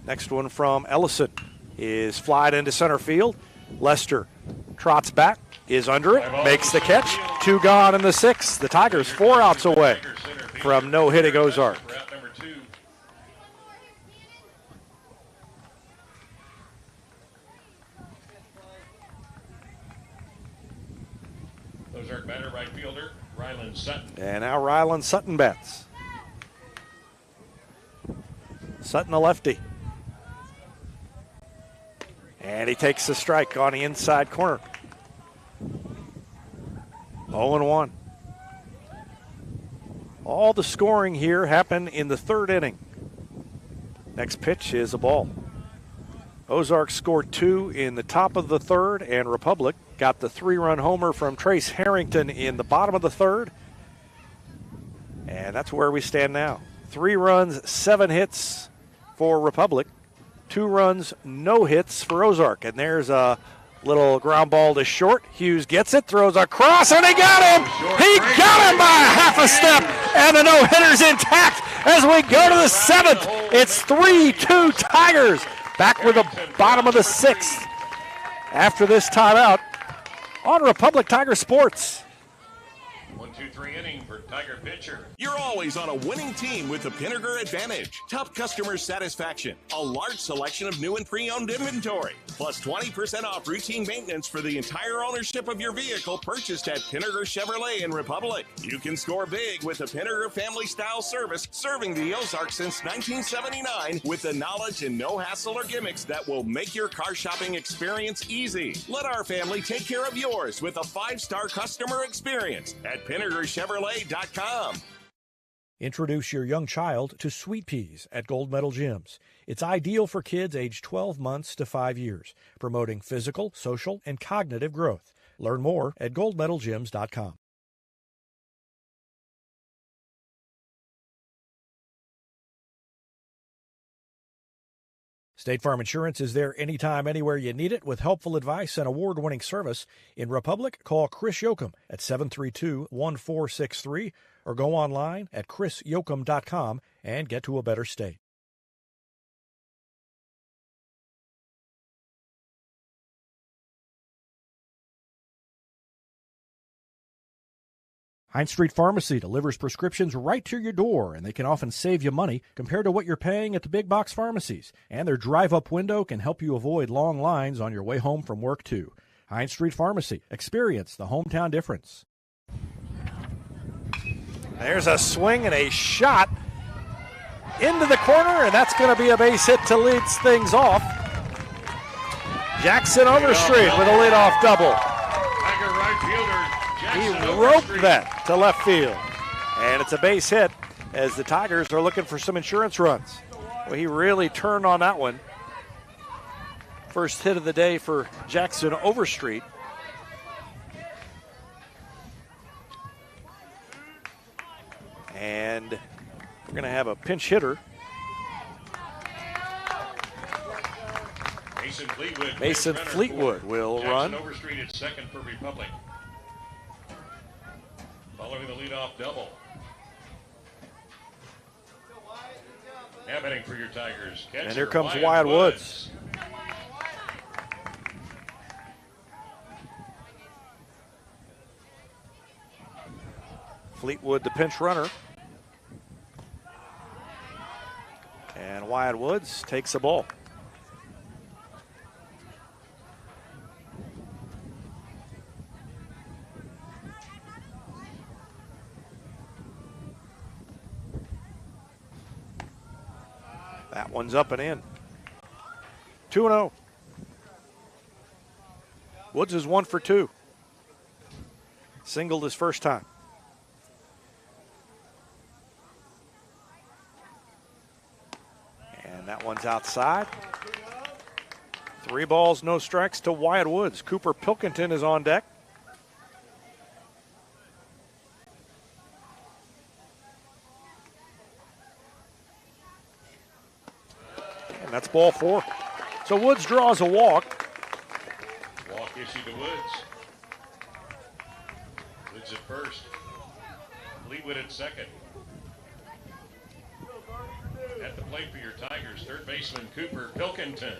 Next one from Ellison is flied into center field. Lester trots back, is under it, makes the catch. 2 gone in the sixth. The Tigers 4 outs away from no-hitting Ozark. Ozark batter, right fielder, Ryland Sutton. And now Ryland Sutton bats. Sutton a lefty. And he takes the strike on the inside corner. 0-1. All the scoring here happened in the third inning. Next pitch is a ball. Ozark scored 2 in the top of the third, and Republic got the 3-run homer from Trace Harrington in the bottom of the third. And that's where we stand now. 3 runs, 7 hits for Republic. 2 runs, no hits for Ozark. And there's a little ground ball to short. Hughes gets it, throws across, and he got him! He got him by a half a step, and the no-hitter's intact as we go to the 7th. It's 3-2 Tigers. Back with the bottom of the 6th after this timeout on Republic Tiger Sports. 1-2-3 inning for Tiger pitcher. You're always on a winning team with the Pinnaker Advantage. Top customer satisfaction, a large selection of new and pre-owned inventory, plus 20% off routine maintenance for the entire ownership of your vehicle purchased at Pinnaker Chevrolet in Republic. You can score big with the Pinnaker family-style service serving the Ozarks since 1979 with the knowledge and no hassle or gimmicks that will make your car shopping experience easy. Let our family take care of yours with a 5-star customer experience at PinnakerChevrolet.com. Introduce your young child to Sweet Peas at Gold Medal Gyms. It's ideal for kids aged 12 months to 5 years, promoting physical, social, and cognitive growth. Learn more at goldmedalgyms.com. State Farm Insurance is there anytime, anywhere you need it with helpful advice and award-winning service. In Republic, call Chris Yoakum at 732-1463 or go online at chrisyoakum.com and get to a better state. Heinz Street Pharmacy delivers prescriptions right to your door, and they can often save you money compared to what you're paying at the big box pharmacies. And their drive-up window can help you avoid long lines on your way home from work, too. Heinz Street Pharmacy. Experience the hometown difference. There's a swing and a shot into the corner, and that's going to be a base hit to lead things off. Jackson Overstreet with a leadoff double. Tiger right fielder He Jackson roped Overstreet. that to left field. And it's a base hit as the Tigers are looking for some insurance runs. Well, he really turned on that one. First hit of the day for Jackson Overstreet. And we're going to have a pinch hitter. Mason Fleetwood will Jackson run. Overstreet at second for Republic. Following the leadoff double. Now batting for your Tigers. Catcher, And here comes Wyatt Woods. Fleetwood, the pinch runner. And Wyatt Woods takes the ball. That one's up and in. 2-0. Woods is 1 for 2. Singled his first time. And that one's outside. 3 balls, no strikes to Wyatt Woods. Cooper Pilkington is on deck. And that's ball 4. So Woods draws a walk. Walk issued to Woods. Woods at first. Fleetwood at second. At the plate for your Tigers, third baseman Cooper Pilkington.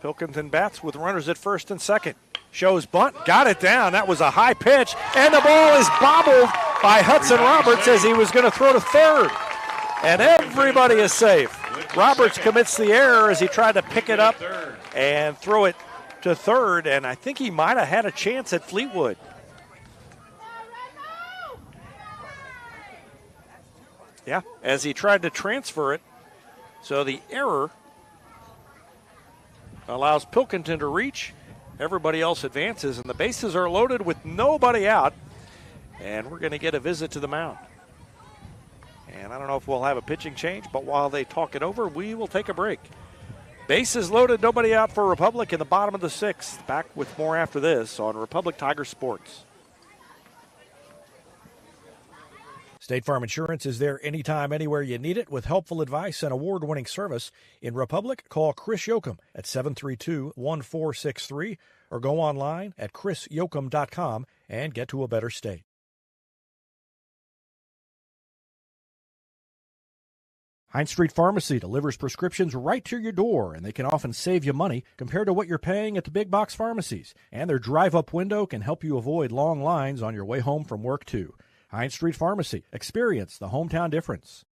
Pilkington bats with runners at first and second. Shows bunt, got it down. That was a high pitch, and the ball is bobbled by Hudson Roberts as he was going to throw to third. And everybody is safe. Roberts commits the error as he tried to pick it up and throw it to third, and I think he might have had a chance at Fleetwood. Yeah, as he tried to transfer it. So the error allows Pilkington to reach. Everybody else advances, and the bases are loaded with nobody out. And we're going to get a visit to the mound. And I don't know if we'll have a pitching change, but while they talk it over, we will take a break. Bases loaded, nobody out for Republic in the bottom of the 6th. Back with more after this on Republic Tiger Sports. State Farm Insurance is there anytime, anywhere you need it with helpful advice and award-winning service. In Republic, call Chris Yoakum at 732-1463 or go online at chrisyoakum.com and get to a better state. Heinz Street Pharmacy delivers prescriptions right to your door, and they can often save you money compared to what you're paying at the big box pharmacies. And their drive-up window can help you avoid long lines on your way home from work, too. Heinz Street Pharmacy. Experience the hometown difference.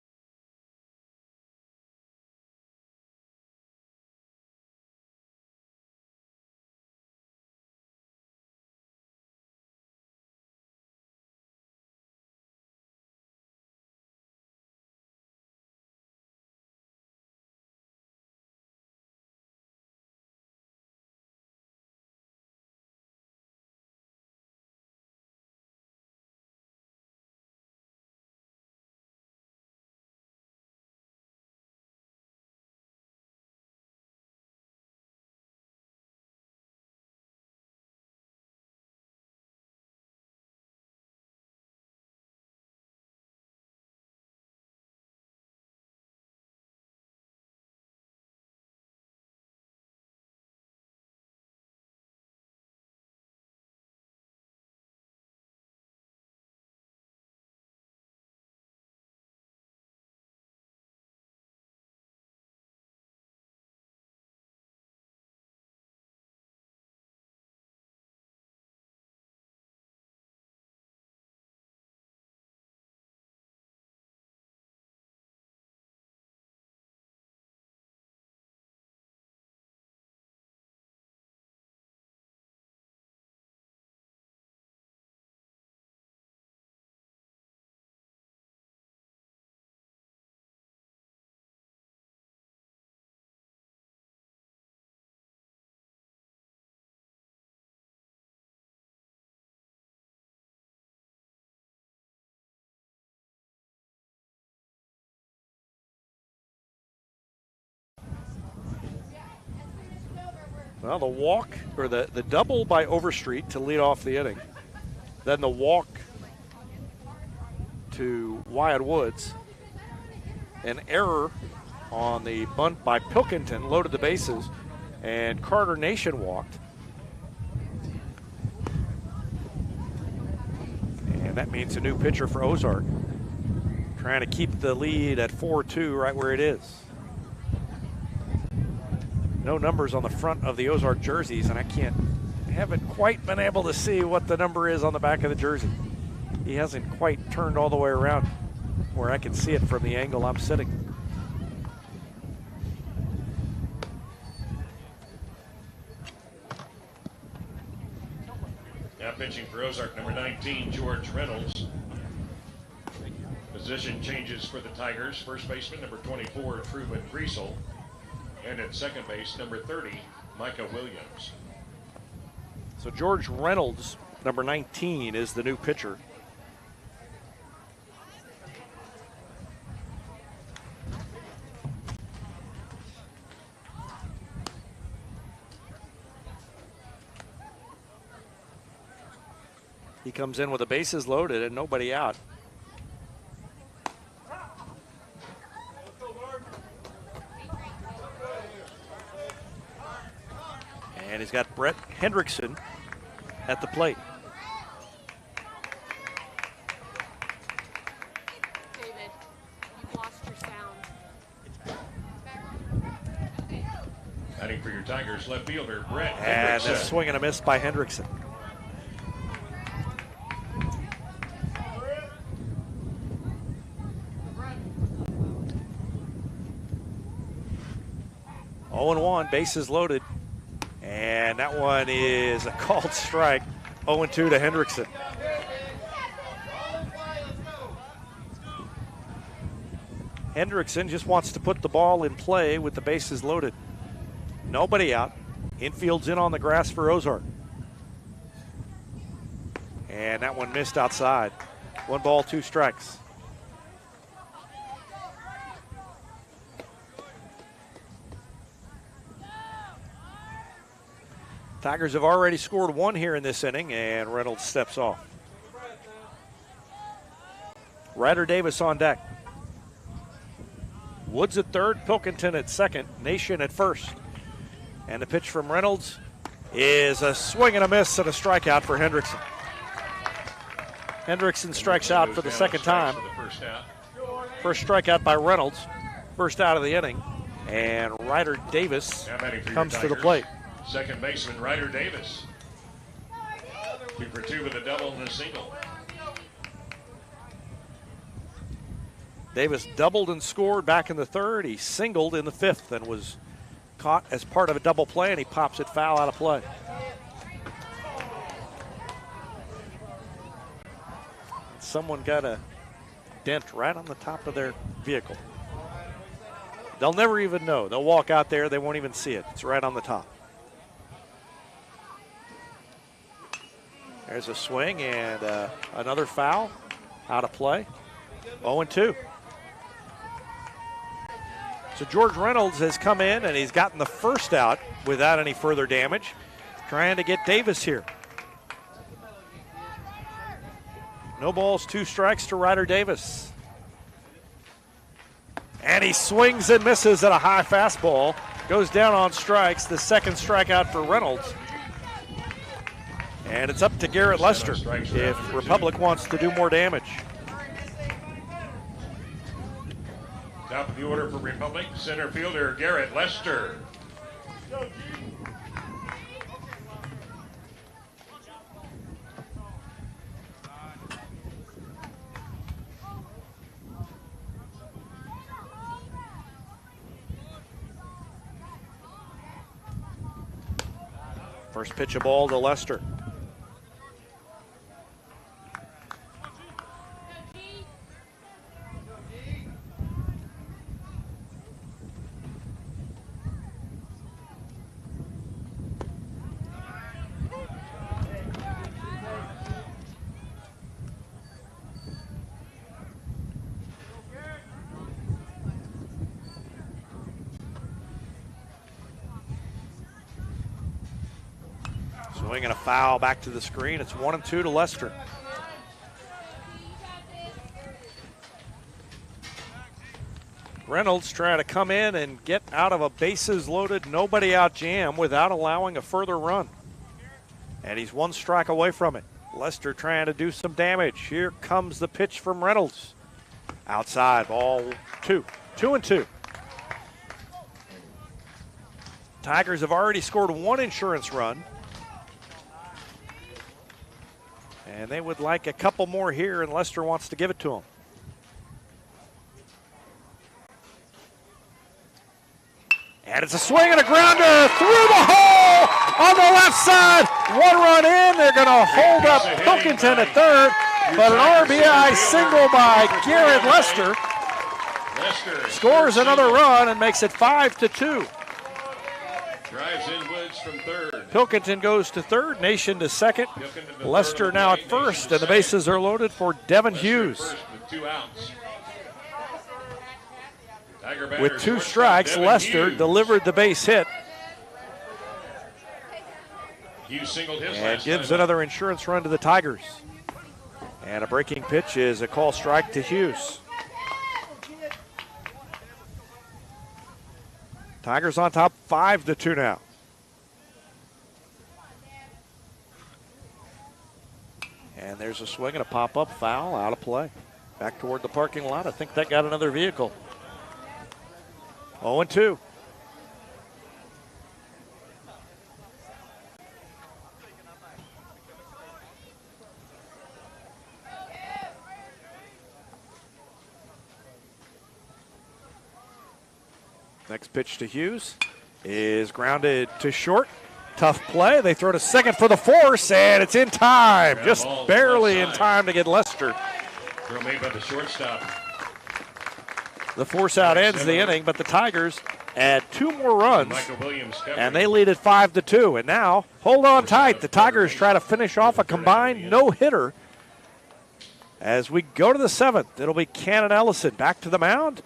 Well, the walk, or the double by Overstreet to lead off the inning. Then the walk to Wyatt Woods. An error on the bunt by Pilkington, loaded the bases, and Carter Nation walked. And that means a new pitcher for Ozark. Trying to keep the lead at 4-2 right where it is. No numbers on the front of the Ozark jerseys, and I haven't quite been able to see what the number is on the back of the jersey. He hasn't quite turned all the way around where I can see it from the angle I'm sitting. Now pitching for Ozark, number 19, George Reynolds. Position changes for the Tigers. First baseman, number 24, Truman Griesel. And at second base, number 30, Micah Williams. So George Reynolds, number 19, is the new pitcher. He comes in with the bases loaded and nobody out. And he's got Brett Hendrickson at the plate. David, you've lost your sound. Batting for your Tigers, left fielder Brett And a Hendrickson. swing and a miss by Hendrickson. Oh, 0-1, bases loaded. And that one is a called strike. 0-2 to Hendrickson. Hendrickson just wants to put the ball in play with the bases loaded. Nobody out. Infield's in on the grass for Ozark. And that one missed outside. 1 ball, 2 strikes. Tigers have already scored 1 here in this inning, and Reynolds steps off. Ryder Davis on deck. Woods at third, Pilkington at second, Nation at first. And the pitch from Reynolds is a swing and a miss and a strikeout for Hendrickson. Hendrickson strikes out for the second time. First strikeout by Reynolds, first out of the inning. And Ryder Davis comes to the plate. Second baseman Ryder Davis. 2 for 2 with a double and a single. Davis doubled and scored back in the third. He singled in the fifth and was caught as part of a double play, and he pops it foul out of play. Someone got a dent right on the top of their vehicle. They'll never even know. They'll walk out there, they won't even see it. It's right on the top. There's a swing and another foul out of play. 0-2. So George Reynolds has come in and he's gotten the first out without any further damage. Trying to get Davis here. No balls, 2 strikes to Ryder Davis. And he swings and misses at a high fastball. Goes down on strikes. The second strikeout for Reynolds. And it's up to Garrett Lester if Republic wants to do more damage. Top of the order for Republic, center fielder Garrett Lester. First pitch of ball to Lester. Swing and a foul back to the screen. It's 1-2 to Lester. Reynolds trying to come in and get out of a bases loaded, nobody out jam without allowing a further run. And he's one strike away from it. Lester trying to do some damage. Here comes the pitch from Reynolds. Outside, ball 2. 2-2. Tigers have already scored one insurance run. And they would like a couple more here, and Lester wants to give it to them. And it's a swing and a grounder through the hole on the left side. One run in. They're going to hold up Pilkington at third, but an RBI single by Garrett Lester scores another run and makes it 5-2. Drives in Woods from third. Pilkington goes to third, Nation to second. Lester now at first, and the bases are loaded for Devin Hughes. With 2 outs. With 2 strikes, Lester delivered the base hit Hughes singled his and last gives time. another insurance run to the Tigers. And a breaking pitch is a call strike to Hughes. Tigers on top 5-2 now. And there's a swing and a pop-up foul out of play. Back toward the parking lot. I think that got another vehicle. 0-2. Next pitch to Hughes is grounded to short. Tough play. They throw to second for the force, and it's in time. Just barely in time to get Lester. Throw made by the shortstop. The force out ends the inning, but the Tigers add 2 more runs, Michael Williams and they lead at 5-2. And now, hold on tight. The Tigers try to finish off a combined no-hitter. As we go to the 7th, it'll be Cannon Ellison back to the mound.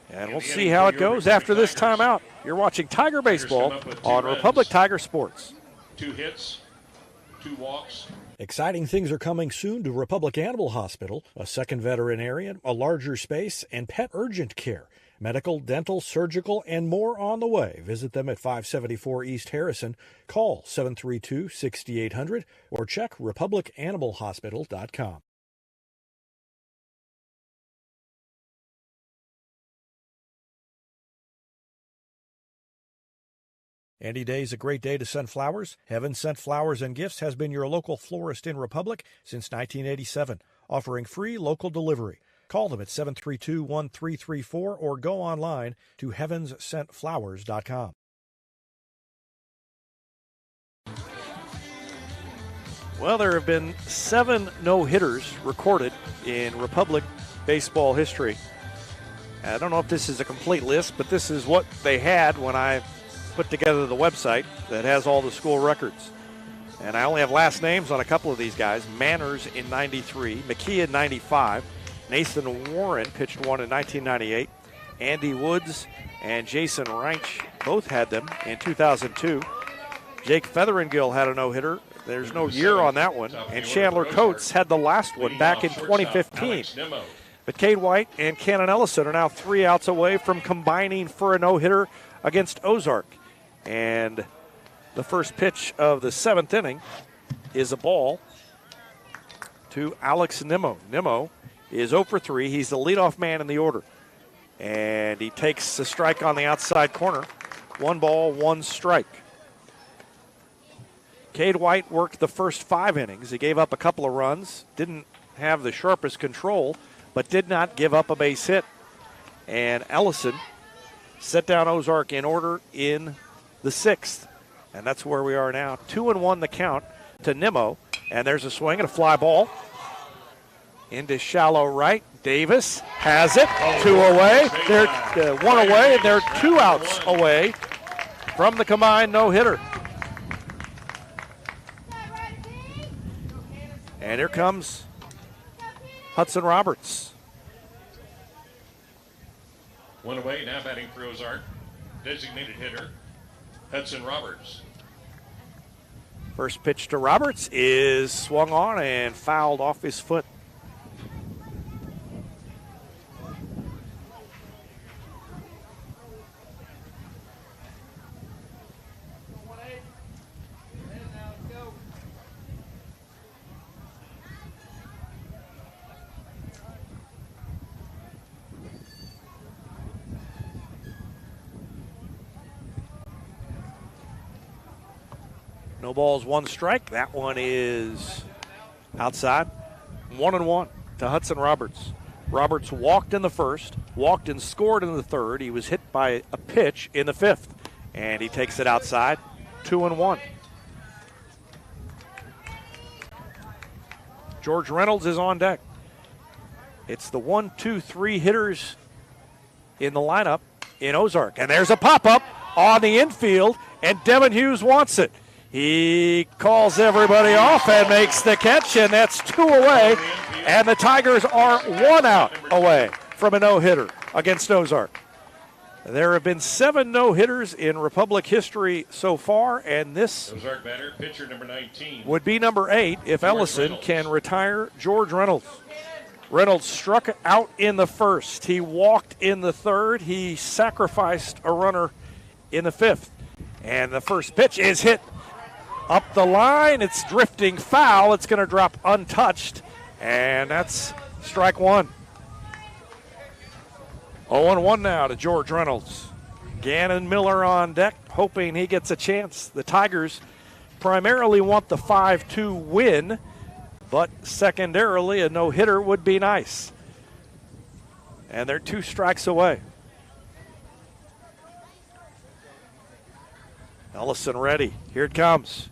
And we'll see how it goes after this timeout. You're watching Tiger Baseball on Republic Tiger Sports. 2 hits, 2 walks. Exciting things are coming soon to Republic Animal Hospital, a second veterinarian, a larger space, and pet urgent care. Medical, dental, surgical, and more on the way. Visit them at 574 East Harrison. Call 732-6800 or check republicanimalhospital.com. Any day is a great day to send flowers. Heaven Sent Flowers and Gifts has been your local florist in Republic since 1987, offering free local delivery. Call them at 732-1334 or go online to heavenssentflowers.com. Well, there have been 7 no-hitters recorded in Republic baseball history. I don't know if this is a complete list, but this is what they had when I put together the website that has all the school records. And I only have last names on a couple of these guys. Manners in 93, McKee in 95, Nathan Warren pitched one in 1998, Andy Woods and Jason Reinsch both had them in 2002. Jake Featheringill had a no-hitter. There's no year on that one. And Chandler Coates had the last one back in 2015. But Cade White and Cannon Ellison are now 3 outs away from combining for a no-hitter against Ozark. And the first pitch of the 7th inning is a ball to Alex Nimmo. Nimmo is 0 for 3. He's the leadoff man in the order. And he takes a strike on the outside corner. 1 ball, 1 strike. Cade White worked the first 5 innings. He gave up a couple of runs, didn't have the sharpest control, but did not give up a base hit. And Ellison set down Ozark in order in the 6th. And that's where we are now. 2-1 the count to Nimmo. And there's a swing and a fly ball into shallow right. Davis has it. 2 away. They're 1 away, and they're 2 outs away from the combined no-hitter. And here comes Hudson Roberts. 1 away, now batting for Ozark. Designated hitter, Hudson Roberts. First pitch to Roberts is swung on and fouled off his foot. No balls, one strike. That one is outside. 1-1 to Hudson Roberts. Roberts walked in the first, walked and scored in the third. He was hit by a pitch in the fifth, and he takes it outside. 2-1. George Reynolds is on deck. It's the 1-2-3 hitters in the lineup in Ozark. And there's a pop-up on the infield, and Devin Hughes wants it. He calls everybody off and makes the catch, and that's 2 away. And the Tigers are 1 out away from a no-hitter against Ozark. There have been 7 no-hitters in Republic history so far, and this Ozark batter, pitcher number 19. would be number 8 if Ellison can retire George Reynolds. Reynolds struck out in the first. He walked in the third. He sacrificed a runner in the fifth. And the first pitch is hit up the line. It's drifting foul. It's going to drop untouched, and that's strike one. 0-1 now to George Reynolds. Gannon Miller on deck, hoping he gets a chance. The Tigers primarily want the 5-2 win, but secondarily a no-hitter would be nice. And they're 2 strikes away. Ellison ready. Here it comes.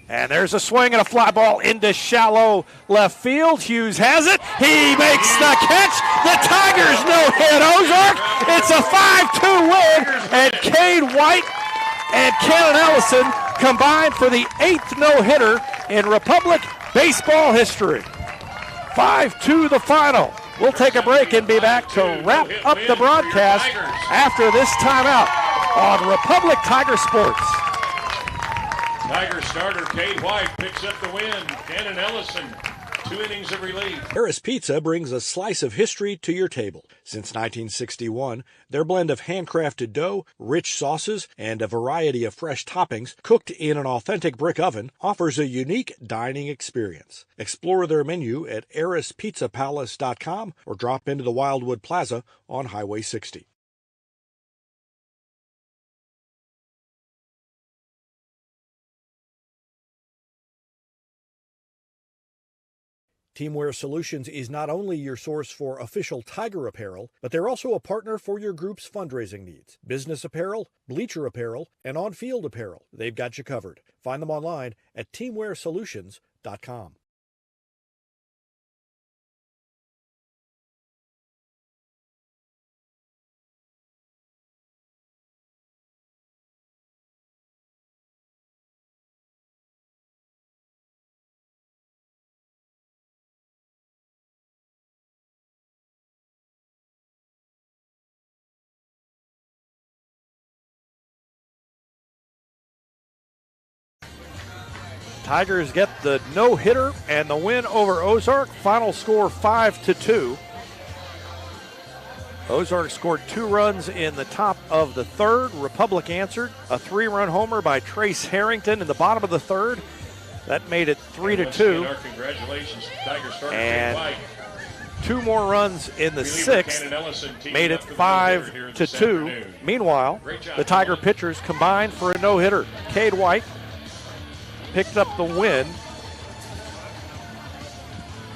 And there's a swing and a fly ball into shallow left field. Hughes has it. He makes the catch. The Tigers no-hit Ozark. It's a 5-2 win. And Cade White and Cannon Ellison combined for the 8th no-hitter in Republic baseball history. 5-2 the final. We'll take a break and be back to wrap up the broadcast after this timeout on Republic Tiger Sports. Tiger starter Cade White picks up the win. Cannon Ellison, 2 innings of relief. Harris Pizza brings a slice of history to your table. Since 1961, their blend of handcrafted dough, rich sauces, and a variety of fresh toppings cooked in an authentic brick oven offers a unique dining experience. Explore their menu at harrispizzapalace.com or drop into the Wildwood Plaza on Highway 60. Teamwear Solutions is not only your source for official Tiger apparel, but they're also a partner for your group's fundraising needs. Business apparel, bleacher apparel, and on-field apparel. They've got you covered. Find them online at teamwearsolutions.com. Tigers get the no-hitter and the win over Ozark. Final score 5-2. Ozark scored 2 runs in the top of the third. Republic answered a 3-run homer by Trace Harrington in the bottom of the third. That made it 3-2. Our congratulations to Tiger starter And Cade White. 2 more runs in the sixth made it 5-2. Meanwhile, the Tiger pitchers combined for a no-hitter. Cade White picked up the win.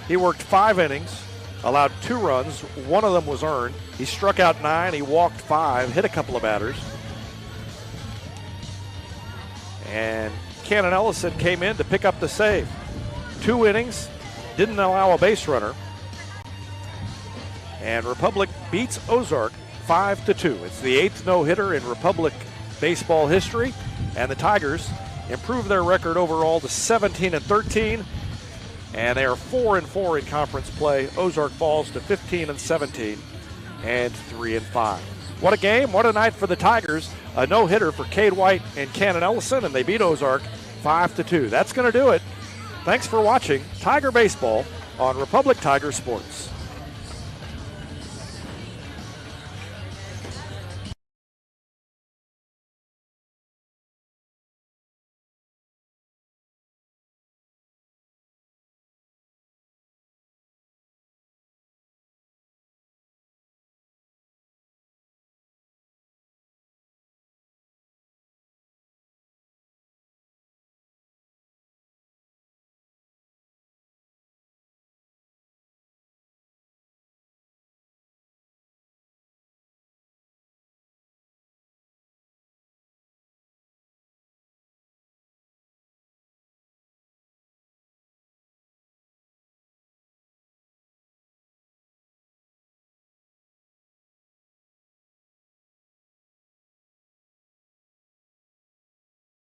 He worked 5 innings, allowed 2 runs. 1 of them was earned. He struck out 9. He walked 5, hit a couple of batters. And Cannon Ellison came in to pick up the save. 2 innings, didn't allow a base runner. And Republic beats Ozark 5-2. It's the 8th no-hitter in Republic baseball history. And the Tigers improve their record overall to 17-13, and they are 4-4 in conference play. Ozark falls to 15-17 and 3-5. What a game! What a night for the Tigers! A no-hitter for Cade White and Cannon Ellison, and they beat Ozark 5-2. That's going to do it. Thanks for watching Tiger Baseball on Republic Tiger Sports.